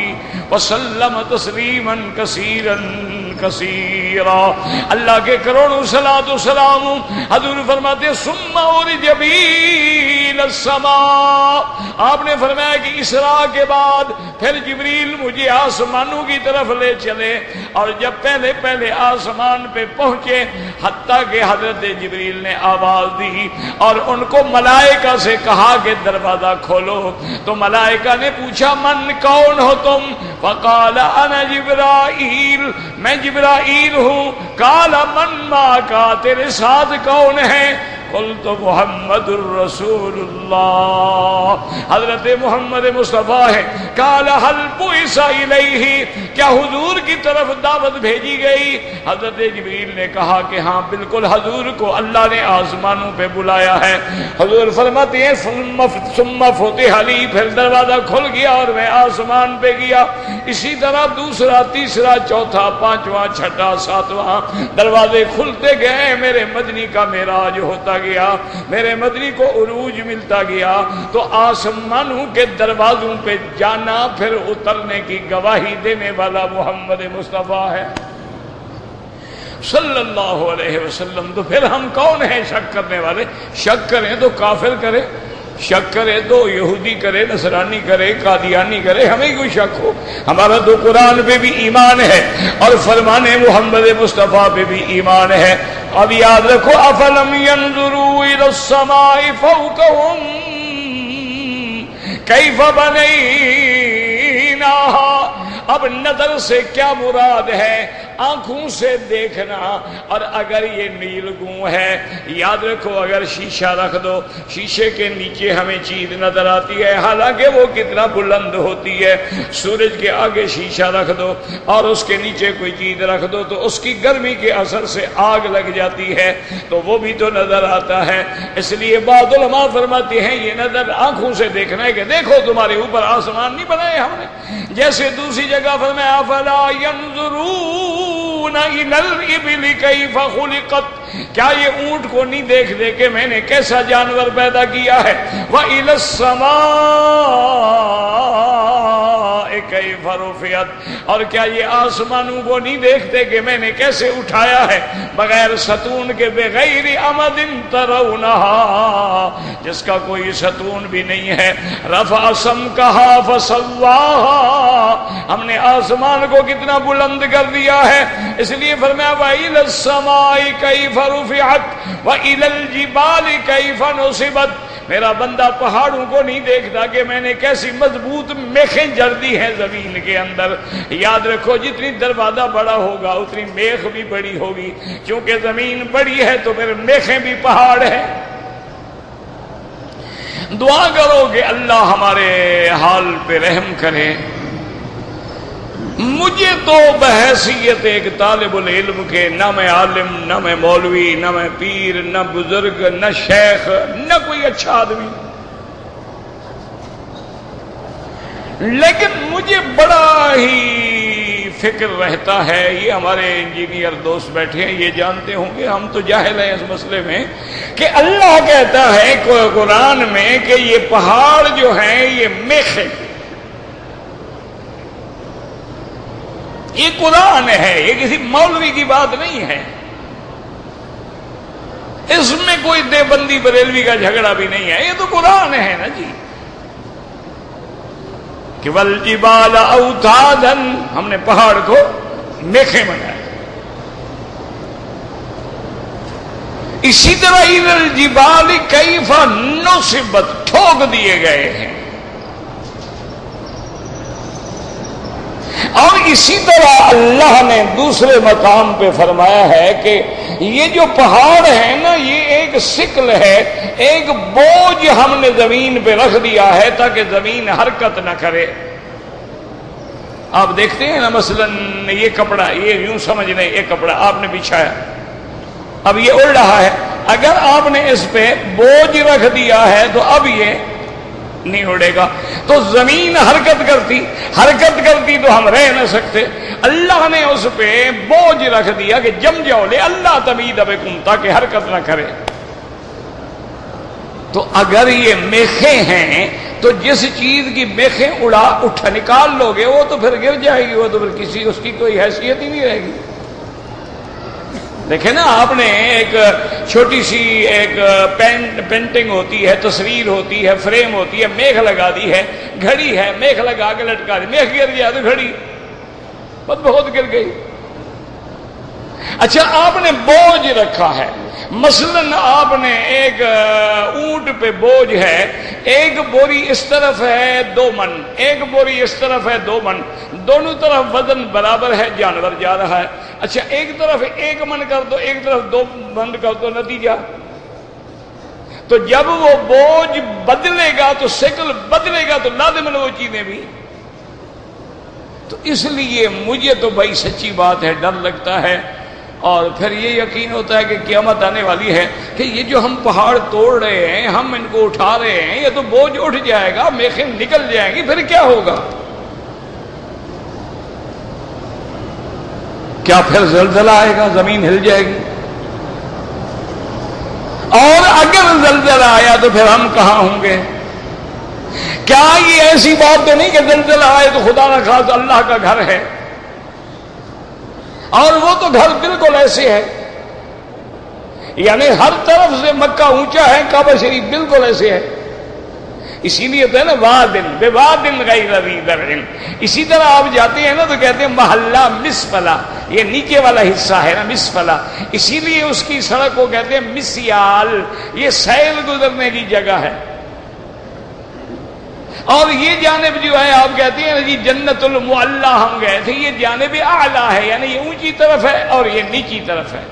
وسلم تسلیما کثیرا کثیرا، اللہ کے کروڑوں صلاۃ و سلام۔ حضور فرماتے ہیں ثم عرج بی الی السماء، آپ نے فرمایا کہ اسراء کے بعد پھر جبریل مجھے آسمانوں کی طرف لے چلے، اور جب پہلے پہلے آسمان پہ پہنچے حتیٰ کہ حضرت جبریل نے آواز دی اور ان کو ملائکہ سے کہا کہ دروازہ کھولو، تو ملائکہ نے پوچھا من کون ہو تم؟ فقال انا جبرائیل، میں جبرائیل ہوں۔ قال من معک، تیرے ساتھ کون ہے؟ قلت محمد الرسول اللہ، حضرت محمد مصطفیٰ ہے۔ قال هل بعث الیہ، کیا حضور کی طرف دعوت بھیجی گئی؟ حضرت جبریل نے کہا کہ ہاں بالکل، حضور کو اللہ نے آسمانوں پہ بلایا ہے۔ حضور فرماتے ہیں ثم فتح لی، پھر دروازہ کھل گیا اور میں آسمان پہ گیا۔ اسی طرح دوسرا، تیسرا، چوتھا، پانچواں، چھٹا، ساتواں دروازے کھلتے گئے، میرے مدنی کا معراج ہوتا گیا، میرے مدنی کو عروج ملتا گیا۔ تو آسمانوں کے دروازوں پہ جانا پھر اترنے کی گواہی دینے والا محمد مصطفیٰ ہے صلی اللہ علیہ وسلم۔ تو پھر ہم کون ہیں شک کرنے والے؟ شک کریں تو کافر کرے، شک کرے تو یہودی کرے، نصرانی کرے، قادیانی کرے، ہمیں کوئی شک ہو؟ ہمارا تو قرآن پہ بھی ایمان ہے اور فرمان محمد مصطفیٰ پہ بھی ایمان ہے۔ اب یاد رکھو افلم ينظروا الى السماء فوقهم کیف بنیناها، اب نظر سے کیا مراد ہے؟ آنکھوں سے دیکھنا. اور اگر یہ نیلگوں ہے، یاد رکھو اگر شیشہ رکھ دو، شیشے کے نیچے ہمیں چیز نظر آتی ہے حالانکہ وہ کتنا بلند ہوتی ہے. سورج کے آگے شیشہ رکھ دو اور اس کے نیچے کوئی چیز رکھ دو تو اس کی گرمی کے اثر سے آگ لگ جاتی ہے، تو وہ بھی تو نظر آتا ہے. اس لیے بعض علماء فرماتے ہیں یہ نظر آنکھوں سے دیکھنا ہے کہ دیکھو تمہارے اوپر آسمان نہیں بنائے ہم نے. جیسے دوسری جگہ فرمایا افلا ينظرون الى الابل كيف خلقت، کیا یہ اونٹ کو نہیں دیکھ دے کہ میں نے کیسا جانور پیدا کیا ہے. وَإِلَى السَّمَاءِ كَيْفَ رُفِعَتْ، اور کیا یہ آسمانوں کو نہیں دیکھتے کہ میں نے کیسے اٹھایا ہے بغیر ستون کے، بغیر عمد ترونها، جس کا کوئی ستون بھی نہیں ہے. رفع سمكها فسواها، ہم نے آسمان کو کتنا بلند کر دیا ہے. اس لیے فرمایا وَإِلَى السَّمَاءِ كَيْفَ رُفِعَتْ وَإِلَى الْجِبَالِ كَيْفَ نُصِبَتْ. میرا بندہ پہاڑوں کو نہیں دیکھتا کہ میں نے کیسی مضبوط میخیں جڑ دی ہیں زمین کے اندر. یاد رکھو جتنی دروازہ بڑا ہوگا اتنی میخ بھی بڑی ہوگی، کیونکہ زمین بڑی ہے تو پھر میخیں بھی پہاڑ ہیں. دعا کرو کہ اللہ ہمارے حال پہ رحم کرے. مجھے تو بحیثیت ایک طالب العلم کے نہ میں عالم، نہ میں مولوی، نہ میں پیر، نہ بزرگ، نہ شیخ، نہ کوئی اچھا آدمی، لیکن مجھے بڑا ہی فکر رہتا ہے. یہ ہمارے انجینئر دوست بیٹھے ہیں یہ جانتے ہوں گے، ہم تو جاہل ہیں اس مسئلے میں، کہ اللہ کہتا ہے قرآن میں کہ یہ پہاڑ جو ہیں یہ میخیں. یہ قرآن ہے، یہ کسی مولوی کی بات نہیں ہے. اس میں کوئی دیوبندی بریلوی کا جھگڑا بھی نہیں ہے، یہ تو قرآن ہے نا جی. کہ والجبال اوتادا، ہم نے پہاڑ کو میخیں بنایا. اسی طرح الجبال کیف نصبت، ٹھوک دیے گئے ہیں. اور اسی طرح اللہ نے دوسرے مقام پہ فرمایا ہے کہ یہ جو پہاڑ ہے نا یہ ایک شکل ہے، ایک بوجھ ہم نے زمین پہ رکھ دیا ہے تاکہ زمین حرکت نہ کرے. آپ دیکھتے ہیں نا مثلا یہ کپڑا، یہ یوں سمجھ لیں یہ کپڑا آپ نے بچھایا، اب یہ اڑ رہا ہے. اگر آپ نے اس پہ بوجھ رکھ دیا ہے تو اب یہ نہیں اڑے گا. تو زمین حرکت کرتی تو ہم رہ نہ سکتے. اللہ نے اس پہ بوجھ رکھ دیا کہ جم جاؤ لے اللہ تمید بکم، تاکہ حرکت نہ کرے. تو اگر یہ میخیں ہیں تو جس چیز کی میخیں اٹھا نکال لو گے وہ تو پھر گر جائے گی، وہ تو پھر کسی اس کی کوئی حیثیت ہی نہیں رہے گی. دیکھیں نا آپ نے ایک چھوٹی سی ایک پینٹنگ ہوتی ہے، تصویر ہوتی ہے، فریم ہوتی ہے، میخ لگا دی ہے، گھڑی ہے، میخ لگا کے لٹکا دی، میخ گر گیا تو گھڑی بہت گر گئی. اچھا آپ نے بوجھ رکھا ہے، مثلا آپ نے ایک اونٹ پہ بوجھ ہے، ایک بوری اس طرف ہے 2 من، ایک بوری اس طرف ہے 2 من، دونوں طرف وزن برابر ہے، جانور جا رہا ہے. اچھا ایک طرف 1 من کر دو، ایک طرف 2 من کر دو، نتیجہ تو جب وہ بوجھ بدلے گا تو شکل بدلے گا تو لازماً وہ چیزیں بھی. تو اس لیے مجھے تو بھائی سچی بات ہے ڈر لگتا ہے. اور پھر یہ یقین ہوتا ہے کہ قیامت آنے والی ہے کہ یہ جو ہم پہاڑ توڑ رہے ہیں، ہم ان کو اٹھا رہے ہیں، یہ تو بوجھ اٹھ جائے گا، میخیں نکل جائیں گی، پھر کیا ہوگا؟ کیا پھر زلزلہ آئے گا، زمین ہل جائے گی؟ اور اگر زلزلہ آیا تو پھر ہم کہاں ہوں گے؟ کیا یہ ایسی بات تو نہیں کہ زلزلہ آئے تو خدا نہ خواستہ اللہ کا گھر ہے، اور وہ تو گھر بالکل ایسے ہے، یعنی ہر طرف سے مکہ اونچا ہے، کعبہ شریف بالکل ایسے ہے. اسی لیے تو ہے نا وادن بے وادن غیر ذی زرع. اسی طرح آپ جاتے ہیں نا تو کہتے ہیں محلہ مسفلا، یہ نیچے والا حصہ ہے نا مسفلا، اسی لیے اس کی سڑک کو کہتے ہیں مسیال، یہ سیل گزرنے کی جگہ ہے. اور یہ جانب جو ہے آپ کہتے ہیں جی جنت المعلا ہم گئے تھے، یہ جانب اعلیٰ ہے، یعنی یہ اونچی طرف ہے اور یہ نیچی طرف ہے۔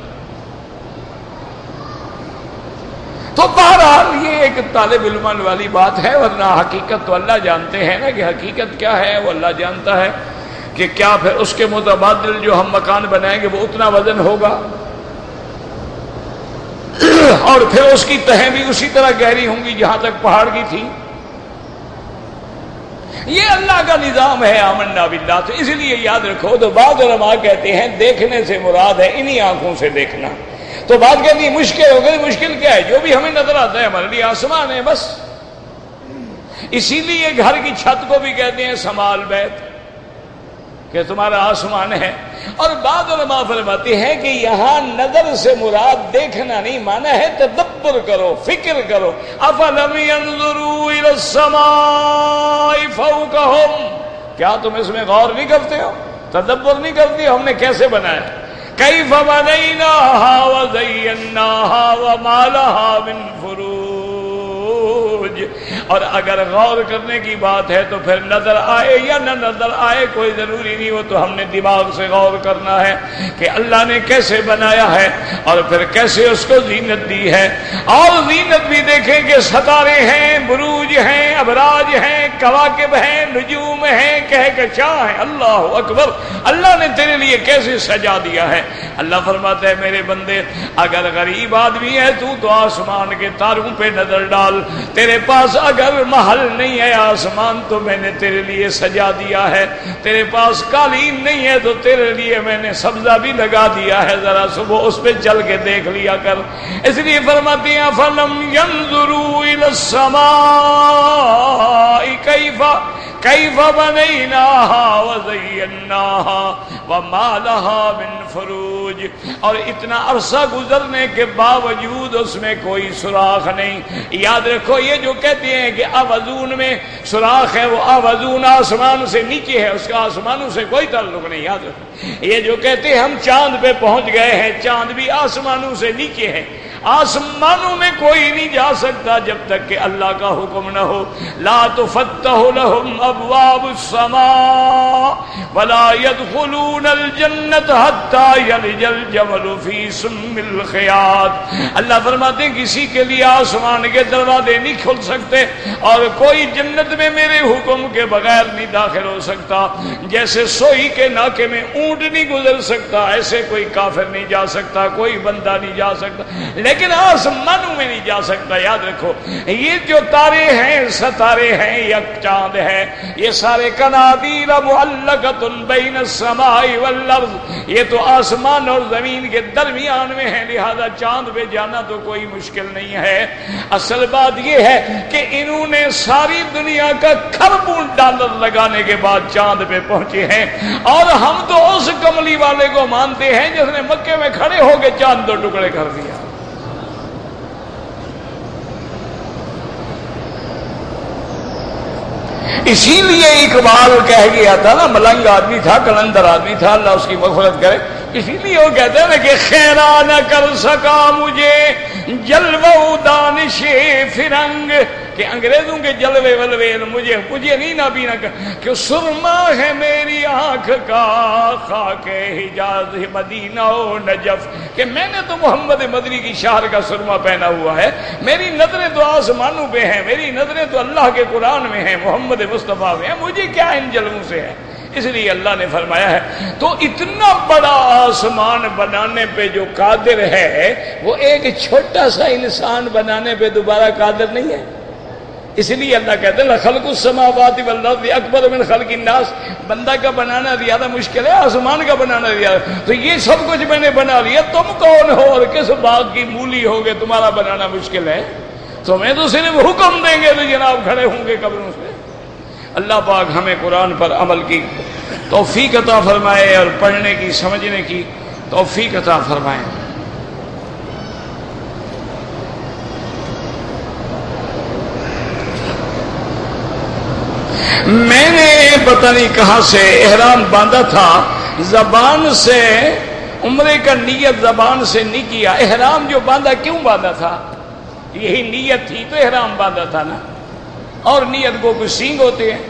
تو بہرحال یہ ایک طالب علم والی بات ہے، ورنہ حقیقت تو اللہ جانتے ہیں نا کہ حقیقت کیا ہے، وہ اللہ جانتا ہے کہ کیا پھر اس کے متبادل جو ہم مکان بنائیں گے وہ اتنا وزن ہوگا، اور پھر اس کی تہیں بھی اسی طرح گہری ہوں گی جہاں تک پہاڑ کی تھی۔ یہ اللہ کا نظام ہے، آمنا باللہ۔ تو اس لیے یاد رکھو، تو بعض علماء کہتے ہیں دیکھنے سے مراد ہے انہی آنکھوں سے دیکھنا۔ تو بات کہتی ہے مشکل ہو گئی، مشکل کیا ہے؟ جو بھی ہمیں نظر آتا ہے ہمارے لیے آسمان ہے بس۔ اسی لیے گھر کی چھت کو بھی کہتے ہیں سمال بیت، کہ تمہارا آسمان ہے۔ اور بعض علماء فرماتے ہیں کہ یہاں نظر سے مراد دیکھنا نہیں، مانا ہے تدبر کرو، فکر کرو۔ افلم ينظروا الى السماء فوقهم، کیا تم اس میں غور نہیں کرتے ہو، تدبر نہیں کرتے ہو ہم نے کیسے بنایا؟ کیف بنیناها وزیناها وما لها من فروج۔ اور اگر غور کرنے کی بات ہے تو پھر نظر آئے یا نہ نظر آئے کوئی ضروری نہیں، وہ تو ہم نے دماغ سے غور کرنا ہے کہ اللہ نے کیسے بنایا ہے اور پھر کیسے اس کو زینت دی ہے۔ اور زینت بھی دیکھیں کہ ستارے ہیں، بروج ہیں، ابراج ہیں، کواکب ہیں، نجوم ہیں، کہکشاں ہیں۔ اللہ اکبر، اللہ نے تیرے لیے کیسے سجا دیا ہے۔ اللہ فرماتا ہے میرے بندے اگر غریب آدمی ہے تو آسمان کے تاروں پہ نظر ڈال، تیرے پاس اگر محل نہیں ہے آسمان تو میں نے تیرے لیے سجا دیا ہے، تیرے پاس قالین نہیں ہے تو تیرے لیے میں نے سبزہ بھی لگا دیا ہے، ذرا صبح اس پہ چل کے دیکھ لیا کر۔ اس لیے فرماتے ہیں فلم ينظروا الى السماء کیف بنیناها وزیناها وما لها من فروج۔ اور اتنا عرصہ گزرنے کے باوجود اس میں کوئی سوراخ نہیں۔ یاد رکھو یہ جو کہتے ہیں کہ آوازون میں سوراخ ہے، وہ آوازون آسمان سے نیچے ہے، اس کا آسمانوں سے کوئی تعلق نہیں۔ یاد رکھو یہ جو کہتے ہیں ہم چاند پہ پہنچ گئے ہیں، چاند بھی آسمانوں سے نیچے ہے، آسمانوں میں کوئی نہیں جا سکتا جب تک کہ اللہ کا حکم نہ ہو۔ لا تفتح لهم ابواب السماء ولا يدخلون الجنة حتى يلج الجمل في سم الخياط۔ اللہ فرماتے ہیں کسی کے لیے آسمان کے دروازے نہیں کھل سکتے اور کوئی جنت میں میرے حکم کے بغیر نہیں داخل ہو سکتا۔ جیسے سوئی کے ناکے میں اونٹ نہیں گزر سکتا، ایسے کوئی کافر نہیں جا سکتا، کوئی بندہ نہیں جا سکتا، لیکن آسمانوں میں نہیں جا سکتا۔ یاد رکھو یہ جو تارے ہیں، ستارے ہیں یا چاند ہے، یہ سارے قنادیل معلقۃ بین السماء والارض، یہ تو آسمان اور زمین کے درمیان میں ہے، لہذا چاند پہ جانا تو کوئی مشکل نہیں ہے۔ اصل بات یہ ہے کہ انہوں نے ساری دنیا کا کھربوں ڈالر لگانے کے بعد چاند پہ پہنچے ہیں، اور ہم تو اس کملی والے کو مانتے ہیں جس نے مکے میں کھڑے ہو کے چاند دو ٹکڑے کر دیا۔ اسی لیے اقبال کہہ گیا تھا نا، ملنگ آدمی تھا، کلندر آدمی تھا، اللہ اس کی مغفرت کرے، اسی لیے وہ کہتے ہیں کہ خیرا نہ کر سکا مجھے جلوہ دانش فرنگ، کہ انگریزوں کے جلوے ولوے مجھے نہیں نابینا کر، کہ سرما ہے میری آنکھ کا خاک حجاز مدینہ و نجف، کہ میں نے تو محمد مدنی کی شہر کا سرما پہنا ہوا ہے، میری نظریں تو آسمانوں پہ ہیں، میری نظریں تو اللہ کے قرآن میں ہیں، محمد مصطفیٰ میں ہیں، مجھے کیا ان جلووں سے ہے۔ اس لیے اللہ نے فرمایا ہے تو اتنا بڑا آسمان بنانے پہ جو قادر ہے وہ ایک چھوٹا سا انسان بنانے پہ دوبارہ قادر نہیں ہے۔ اس لیے اللہ کہتے ہیں خلق السماوات والارض اکبر من خلق الناس، بندہ کا بنانا زیادہ مشکل ہے، آسمان کا بنانا زیادہ، تو یہ سب کچھ میں نے بنا لیا، تم کون ہو اور کس باغ کی مولی ہو گے تمہارا بنانا مشکل ہے؟ تمہیں تو صرف حکم دیں گے تو جناب کھڑے ہوں گے قبروں سے۔ اللہ پاک ہمیں قرآن پر عمل کی توفیق عطا فرمائے اور پڑھنے کی سمجھنے کی توفیق عطا فرمائے۔ میں نے پتہ نہیں کہاں سے احرام باندھا تھا، زبان سے عمرے کا نیت زبان سے نہیں کیا۔ احرام جو باندھا کیوں باندھا تھا؟ یہی نیت تھی تو احرام باندھا تھا نا۔ اور نیت کو کچھ سینگ ہوتے ہیں،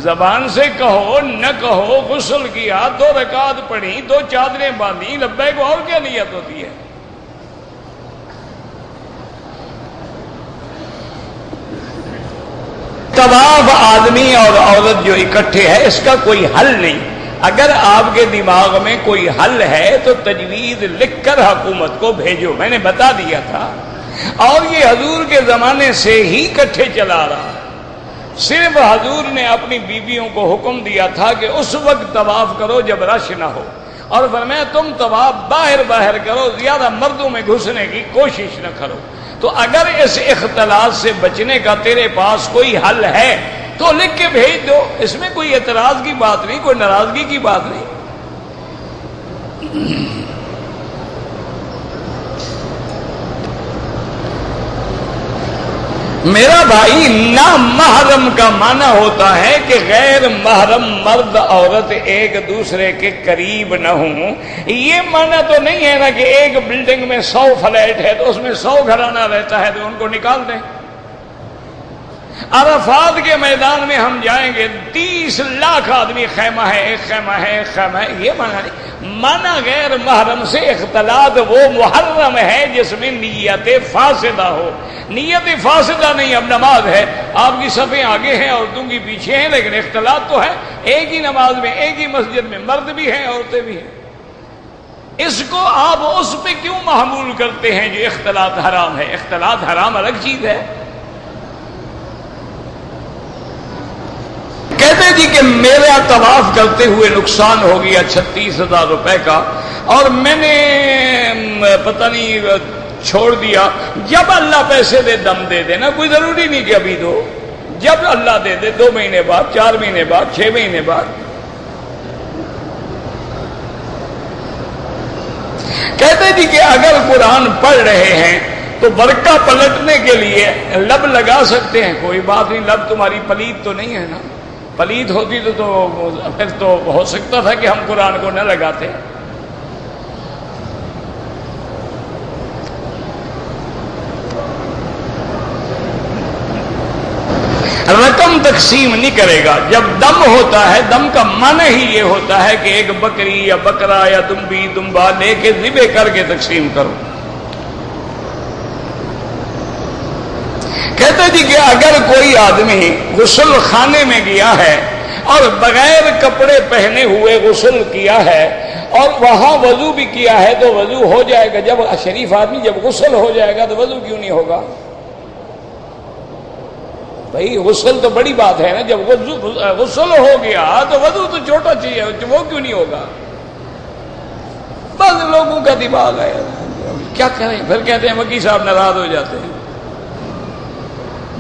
زبان سے کہو نہ کہو، غسل کیا، 2 رکعت پڑھی، 2 چادریں باندھی، لبیک، اور کیا نیت ہوتی ہے؟ طواف آدمی اور عورت جو اکٹھے ہے اس کا کوئی حل نہیں۔ اگر آپ کے دماغ میں کوئی حل ہے تو تجویز لکھ کر حکومت کو بھیجو، میں نے بتا دیا تھا، اور یہ حضور کے زمانے سے ہی اکٹھے چلا رہا۔ صرف حضور نے اپنی بیویوں کو حکم دیا تھا کہ اس وقت طواف کرو جب رش نہ ہو، اور فرمایا تم طواف باہر کرو، زیادہ مردوں میں گھسنے کی کوشش نہ کرو۔ تو اگر اس اختلاط سے بچنے کا تیرے پاس کوئی حل ہے تو لکھ کے بھیج دو، اس میں کوئی اعتراض کی بات نہیں، کوئی ناراضگی کی بات نہیں۔ میرا بھائی، نامحرم کا معنی ہوتا ہے کہ غیر محرم مرد عورت ایک دوسرے کے قریب نہ ہوں۔ یہ معنی تو نہیں ہے نا کہ ایک بلڈنگ میں 100 فلیٹ ہے تو اس میں 100 گھرانہ رہتا ہے تو ان کو نکال دیں۔ عرفات کے میدان میں ہم جائیں گے، 30 لاکھ آدمی، خیمہ ہے، ایک خیمہ ہے، ایک خیمہ ہے، یہ معنی نہیں۔ معنی غیر محرم سے اختلاط وہ محرم ہے جس میں نیت فاسدہ ہو۔ نیت فاسدہ نہیں، اب نماز ہے، آپ کی صفیں آگے ہیں، عورتوں کی پیچھے ہیں، لیکن اختلاط تو ہے، ایک ہی نماز میں، ایک ہی مسجد میں مرد بھی ہیں عورتیں بھی ہیں۔ اس کو آپ اس پہ کیوں محمول کرتے ہیں جو اختلاط حرام ہے؟ اختلاط حرام الگ چیز ہے۔ کہتے جی کہ میرا طواف کرتے ہوئے نقصان ہو گیا 36,000 روپے کا، اور میں نے پتہ نہیں چھوڑ دیا۔ جب اللہ پیسے دے دم دے دے نا، کوئی ضروری نہیں کہ ابھی دو، جب اللہ دے دے، 2 مہینے بعد، 4 مہینے بعد، 6 مہینے بعد۔ کہتے جی کہ اگر قرآن پڑھ رہے ہیں تو برقع پلٹنے کے لیے لب لگا سکتے ہیں، کوئی بات نہیں، لب تمہاری پلید تو نہیں ہے نا، پلید ہوتی تو پھر تو ہو سکتا تھا کہ ہم قرآن کو نہ لگاتے۔ رقم تقسیم نہیں کرے گا۔ جب دم ہوتا ہے، دم کا معنی ہی یہ ہوتا ہے کہ ایک بکری یا بکرا یا دمبی دمبا لے کے ذبح کر کے تقسیم کرو۔ کہتے جی کہ اگر کوئی آدمی غسل خانے میں گیا ہے اور بغیر کپڑے پہنے ہوئے غسل کیا ہے اور وہاں وضو بھی کیا ہے تو وضو ہو جائے گا۔ جب شریف آدمی جب غسل ہو جائے گا تو وضو کیوں نہیں ہوگا؟ بھائی غسل تو بڑی بات ہے نا، جب غسل ہو گیا تو وضو تو چھوٹا چاہیے، وہ کیوں نہیں ہوگا؟ بعض لوگوں کا دماغ ہے، کیا کریں، پھر کہتے ہیں وکیل صاحب ناراض ہو جاتے ہیں۔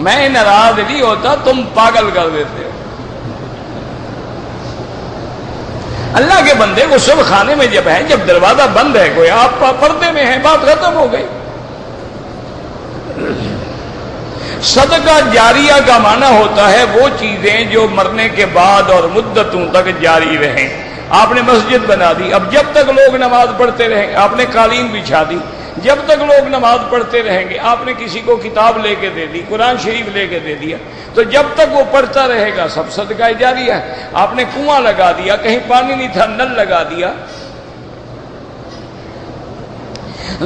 میں ناراض نہیں ہوتا، تم پاگل کر دیتے ہو۔ اللہ کے بندے غسل خانے میں جب ہیں، جب دروازہ بند ہے، کوئی آپ پردے میں ہیں، بات ختم ہو گئی۔ صدقہ جاریہ کا معنی ہوتا ہے وہ چیزیں جو مرنے کے بعد اور مدتوں تک جاری رہیں۔ آپ نے مسجد بنا دی، اب جب تک لوگ نماز پڑھتے رہیں، آپ نے قالین بچھا دی، جب تک لوگ نماز پڑھتے رہیں گے، آپ نے کسی کو کتاب لے کے دے دی، قرآن شریف لے کے دے دیا، تو جب تک وہ پڑھتا رہے گا سب صدقہ جاریہ ہے۔ آپ نے کنواں لگا دیا، کہیں پانی نہیں تھا، نل لگا دیا۔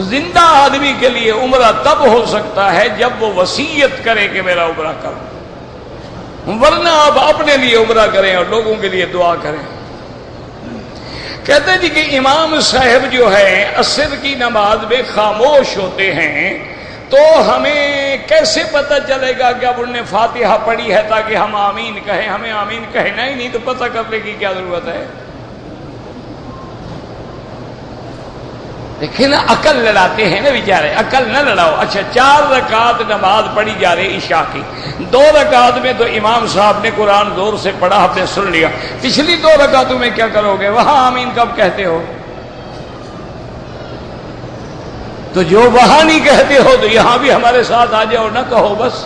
زندہ آدمی کے لیے عمرہ تب ہو سکتا ہے جب وہ وصیت کرے کہ میرا عمرہ کرو، ورنہ آپ اپنے لیے عمرہ کریں اور لوگوں کے لیے دعا کریں۔ کہتے ہیں جی کہ امام صاحب جو ہے عصر کی نماز میں خاموش ہوتے ہیں، تو ہمیں کیسے پتہ چلے گا کہ اب انہوں نے فاتحہ پڑھی ہے تاکہ ہم آمین کہیں؟ ہمیں آمین کہنا ہی نہیں تو پتہ کرنے کی کیا ضرورت ہے؟ دیکھیں نا، عقل لڑاتے ہیں نا بیچارے، عقل نہ لڑاؤ۔ اچھا 4 رکعت نماز پڑھی جا رہی عشاء کی، 2 رکعت میں تو امام صاحب نے قرآن زور سے پڑھا، آپ نے سن لیا، پچھلی 2 رکعتوں میں کیا کرو گے؟ وہاں آمین کب کہتے ہو؟ تو جو وہاں نہیں کہتے ہو تو یہاں بھی ہمارے ساتھ آ جاؤ، نہ کہو بس۔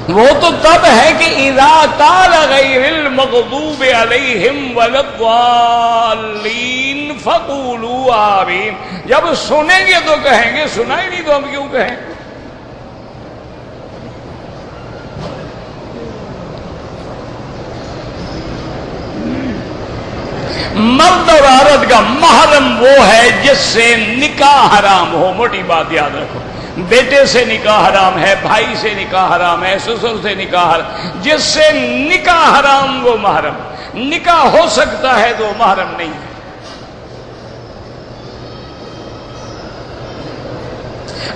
وہ تو تب ہے کہ اذا قال غیر المغضوب علیہم ولا الضالین فقولوا آمین، جب سنیں گے تو کہیں گے، سنا ہی نہیں تو ہم کیوں کہیں؟ مرد اور عورت کا محرم وہ ہے جس سے نکاح حرام ہو. موٹی بات یاد رکھو، بیٹے سے نکاح حرام ہے، بھائی سے نکاح حرام ہے، سسر سے نکاح حرام. جس سے نکاح حرام وہ محرم. نکاح ہو سکتا ہے تو محرم نہیں ہے.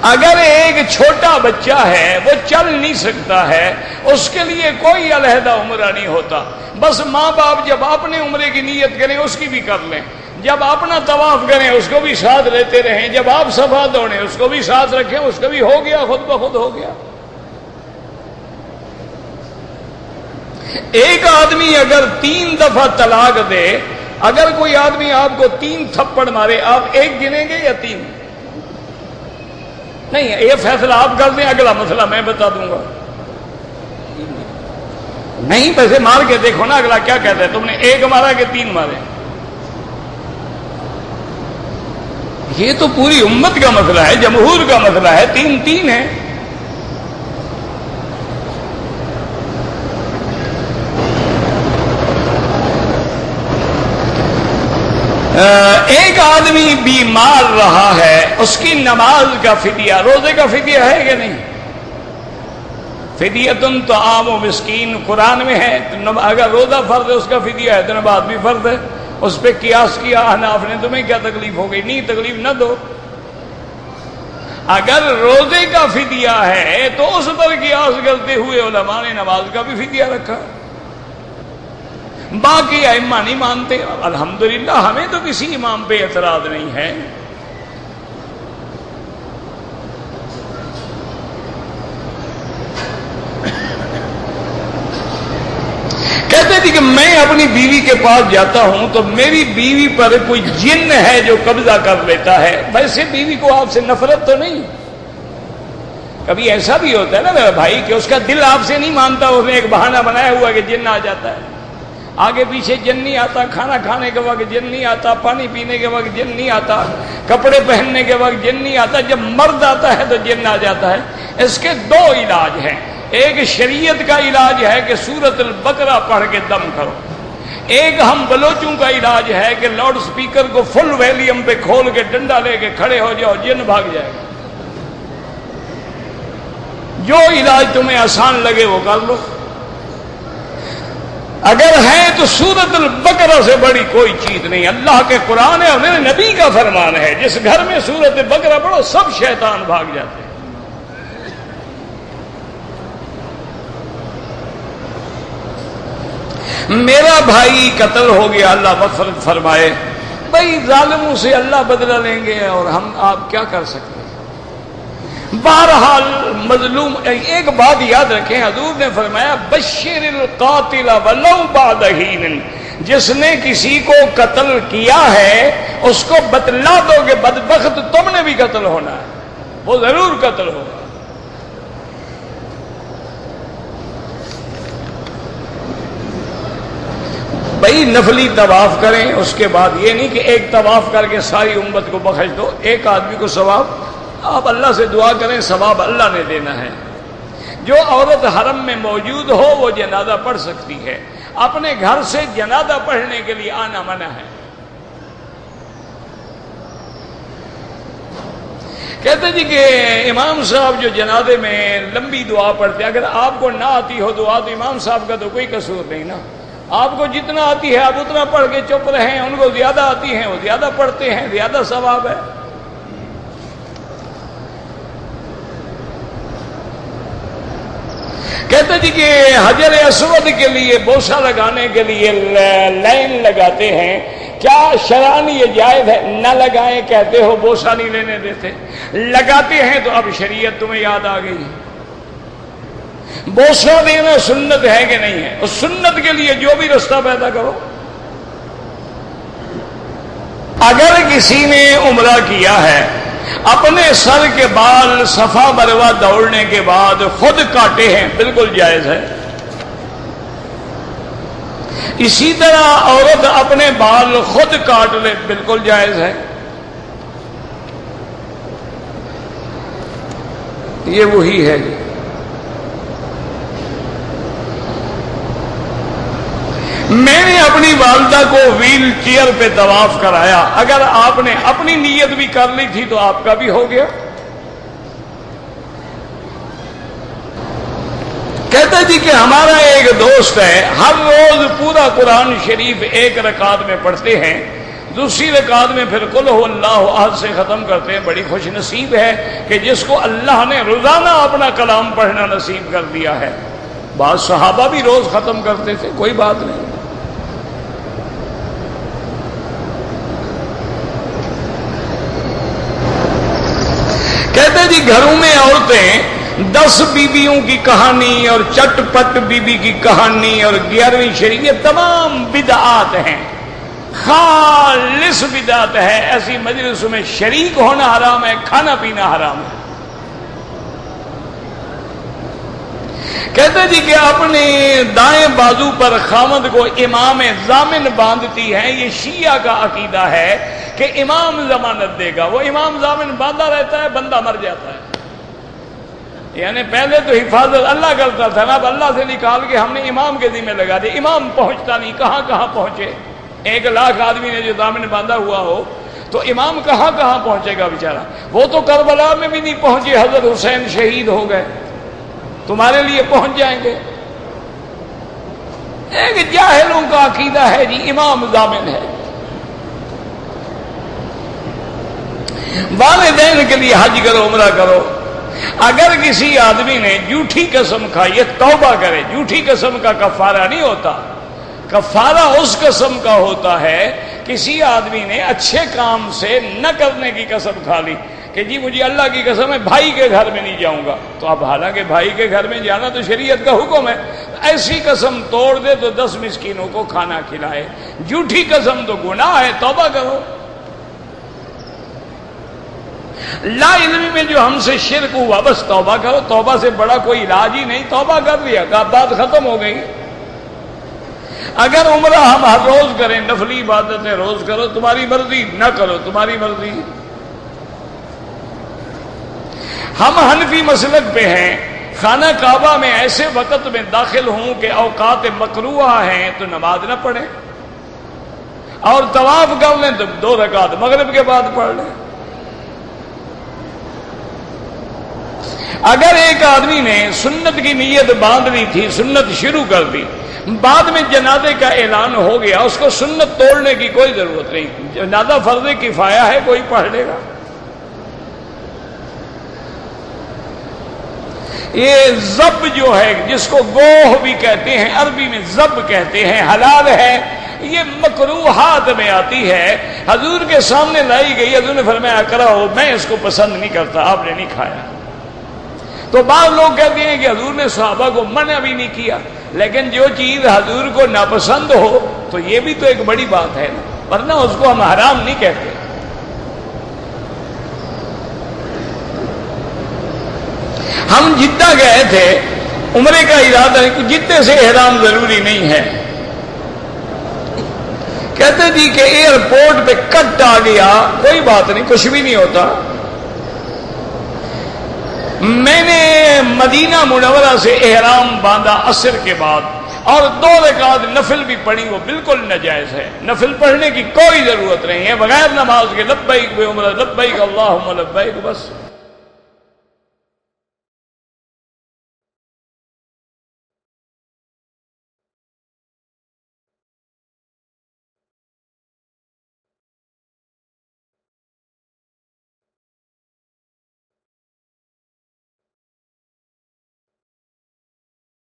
اگر ایک چھوٹا بچہ ہے وہ چل نہیں سکتا ہے، اس کے لیے کوئی علیحدہ عمرہ نہیں ہوتا. بس ماں باپ جب اپنے عمرے کی نیت کریں اس کی بھی کر لیں، جب اپنا طواف کریں اس کو بھی ساتھ لیتے رہیں، جب آپ صفا دوڑیں اس کو بھی ساتھ رکھیں، اس کا بھی ہو گیا، خود بخود ہو گیا. ایک آدمی اگر 3 دفعہ طلاق دے، اگر کوئی آدمی آپ کو 3 تھپڑ مارے، آپ 1 گنیں گے یا 3؟ نہیں، یہ فیصلہ آپ کر دیں، اگلا مسئلہ میں بتا دوں گا. نہیں، ویسے مار کے دیکھو نا اگلا کیا کہتا ہے، تم نے 1 مارا کہ 3 مارے. یہ تو پوری امت کا مسئلہ ہے، جمہور کا مسئلہ ہے. 3 ہے. ایک آدمی بیمار رہا ہے، اس کی نماز کا فدیہ، روزے کا فدیہ ہے کہ نہیں؟ فدیۃ طعام مسکین قرآن میں ہے. اگر روزہ فرض ہے اس کا فدیہ ہے تو نماز بھی فرض ہے. اس پہ قیاس کیا احناف نے، تمہیں کیا تکلیف ہو گئی؟ نہیں، تکلیف نہ دو. اگر روزے کا فدیہ ہے تو اس پر قیاس کرتے ہوئے علماء نے نماز کا بھی فدیہ رکھا. باقی ائمہ نہیں مانتے. الحمدللہ ہمیں تو کسی امام پہ اعتراض نہیں ہے. کہتے تھے کہ میں اپنی بیوی کے پاس جاتا ہوں تو میری بیوی پر کوئی جن ہے جو قبضہ کر لیتا ہے. ویسے بیوی کو آپ سے نفرت تو نہیں؟ کبھی ایسا بھی ہوتا ہے نا میرا بھائی کہ اس کا دل آپ سے نہیں مانتا، اس نے ایک بہانہ بنایا ہوا کہ جن آ جاتا ہے. آگے پیچھے جن نہیں آتا، کھانا کھانے کے وقت جن نہیں آتا، پانی پینے کے وقت جن نہیں آتا، کپڑے پہننے کے وقت جن نہیں آتا، جب مرد آتا ہے تو جن آ جاتا ہے. اس کے 2 علاج ہیں. ایک شریعت کا علاج ہے کہ سورۃ البقرہ پڑھ کے دم کرو. ایک ہم بلوچوں کا علاج ہے کہ لاؤڈ سپیکر کو فل ویلیوم پہ کھول کے ڈنڈا لے کے کھڑے ہو جاؤ، جن بھاگ جائے گا. جو علاج تمہیں آسان لگے وہ کر لو. اگر ہے تو سورۃ البقرہ سے بڑی کوئی چیز نہیں. اللہ کے قرآن ہے اور میرے نبی کا فرمان ہے، جس گھر میں سورۃ البقرہ پڑھو سب شیطان بھاگ جاتے ہیں. میرا بھائی قتل ہو گیا، اللہ مغفرت فرمائے. بھائی ظالموں سے اللہ بدلہ لیں گے اور ہم آپ کیا کر سکتے ہیں. بہرحال مظلوم. ایک بات یاد رکھیں، حضور نے فرمایا بشر القاتل ولو بعد حین. جس نے کسی کو قتل کیا ہے اس کو بتلا دو کہ بدبخت تم نے بھی قتل ہونا ہے، وہ ضرور قتل ہوگا. بھائی نفلی طواف کریں، اس کے بعد یہ نہیں کہ ایک طواف کر کے ساری امت کو بخش دو. ایک آدمی کو ثواب، آپ اللہ سے دعا کریں، ثواب اللہ نے دینا ہے. جو عورت حرم میں موجود ہو وہ جنازہ پڑھ سکتی ہے. اپنے گھر سے جنازہ پڑھنے کے لیے آنا منع ہے. کہتے جی کہ امام صاحب جو جنازے میں لمبی دعا پڑھتے، اگر آپ کو نہ آتی ہو دعا تو امام صاحب کا تو کوئی قصور نہیں نا. آپ کو جتنا آتی ہے آپ اتنا پڑھ کے چپ رہیں، ان کو زیادہ آتی ہیں وہ زیادہ پڑھتے ہیں، زیادہ ثواب ہے. کہتے جی کہ حجر اسود کے لیے بوسہ لگانے کے لیے لائن لگاتے ہیں، کیا شرعاً یہ جائز ہے؟ نہ لگائیں کہتے ہو، بوسہ نہیں لینے دیتے. لگاتے ہیں تو اب شریعت تمہیں یاد آ گئی. بوسہ دینا سنت ہے کہ نہیں ہے؟ اس سنت کے لیے جو بھی رستہ پیدا کرو. اگر کسی نے عمرہ کیا ہے، اپنے سر کے بال صفا مروہ دوڑنے کے بعد خود کاٹے ہیں، بالکل جائز ہے. اسی طرح عورت اپنے بال خود کاٹ لے، بالکل جائز ہے. یہ وہی ہے. میں نے اپنی والدہ کو ویل چیئر پہ طواف کرایا، اگر آپ نے اپنی نیت بھی کر لی تھی تو آپ کا بھی ہو گیا۔ کہتا جی کہ ہمارا ایک دوست ہے، ہر روز پورا قرآن شریف ایک رکعت میں پڑھتے ہیں، دوسری رکعت میں پھر قل هو اللہ احد سے ختم کرتے ہیں۔ بڑی خوش نصیب ہے کہ جس کو اللہ نے روزانہ اپنا کلام پڑھنا نصیب کر دیا ہے۔ بعض صحابہ بھی روز ختم کرتے تھے، کوئی بات نہیں۔ کہتے جی گھروں میں عورتیں 10 بیویوں کی کہانی اور چٹ پٹ بیوی کی کہانی اور 11ویں شریعت، یہ تمام بدعات ہیں، خالص بدعت ہے۔ ایسی مجلس میں شریک ہونا حرام ہے، کھانا پینا حرام ہے۔ کہتے جی کہ اپنے دائیں بازو پر خامد کو امام ضامن باندھتی ہیں، یہ شیعہ کا عقیدہ ہے کہ امام ضمانت دے گا۔ وہ امام ضامن باندھا رہتا ہے، بندہ مر جاتا ہے۔ یعنی پہلے تو حفاظت اللہ کرتا تھا نا، اب اللہ سے نکال کے ہم نے امام کے ذمہ لگا دیا۔ امام پہنچتا نہیں، کہاں کہاں پہنچے۔ 1,00,000 آدمی نے جو ضامن باندھا ہوا ہو تو امام کہاں کہاں پہنچے گا بیچارہ۔ وہ تو کربلا میں بھی نہیں پہنچے، حضرت حسین شہید ہو گئے، تمہارے لیے پہنچ جائیں گے۔ ایک جاہلوں کا عقیدہ ہے جی امام ضامن ہے۔ والدین کے لیے حج کرو، عمرہ کرو۔ اگر کسی آدمی نے جھوٹی قسم کھائی، یہ توبہ کرے۔ جھوٹی قسم کا کفارہ نہیں ہوتا، کفارہ اس قسم کا ہوتا ہے کسی آدمی نے اچھے کام سے نہ کرنے کی قسم کھا لی کہ جی مجھے اللہ کی قسم ہے بھائی کے گھر میں نہیں جاؤں گا، تو اب حالانکہ بھائی کے گھر میں جانا تو شریعت کا حکم ہے، ایسی قسم توڑ دے تو 10 مسکینوں کو کھانا کھلائے۔ جھوٹی قسم تو گناہ ہے، توبہ کرو۔ لا علمی میں جو ہم سے شرک ہوا بس توبہ کرو، توبہ سے بڑا کوئی علاج ہی نہیں۔ توبہ کر لیا، بات ختم ہو گئی۔ اگر عمرہ ہم ہر روز کریں، نفلی عبادتیں روز کرو، تمہاری مرضی، نہ کرو تمہاری مرضی۔ ہم حنفی مسلک پہ ہیں، خانہ کعبہ میں ایسے وقت میں داخل ہوں کہ اوقات مکروہ ہیں تو نماز نہ پڑھیں، اور طواف کر لیں تو 2 رکعت مغرب کے بعد پڑھ لیں۔ اگر ایک آدمی نے سنت کی نیت باندھ لی تھی، سنت شروع کر دی، بعد میں جنازے کا اعلان ہو گیا، اس کو سنت توڑنے کی کوئی ضرورت نہیں۔ جنازہ فرض کفایہ ہے، کوئی پڑھ لے گا۔ یہ ضب جو ہے، جس کو گوہ بھی کہتے ہیں، عربی میں ضب کہتے ہیں، حلال ہے، یہ مکروہات میں آتی ہے۔ حضور کے سامنے لائی گئی، حضور نے فرمایا کرو، میں اس کو پسند نہیں کرتا، آپ نے نہیں کھایا۔ تو بعض لوگ کہتے ہیں کہ حضور نے صحابہ کو منع بھی نہیں کیا، لیکن جو چیز حضور کو ناپسند ہو تو یہ بھی تو ایک بڑی بات ہے نا، ورنہ اس کو ہم حرام نہیں کہتے۔ ہم جدہ گئے تھے، عمرے کا ارادہ ہے، جدے سے احرام ضروری نہیں ہے۔ کہتے جی کہ ایئرپورٹ پہ کٹ آ گیا، کوئی بات نہیں، کچھ بھی نہیں ہوتا۔ میں نے مدینہ منورہ سے احرام باندھا عصر کے بعد، اور 2 رکعت نفل بھی پڑھی، وہ بالکل ناجائز ہے۔ نفل پڑھنے کی کوئی ضرورت نہیں ہے، بغیر نماز کے لبیک بعمرہ لبیک اللہم لبیک، بس۔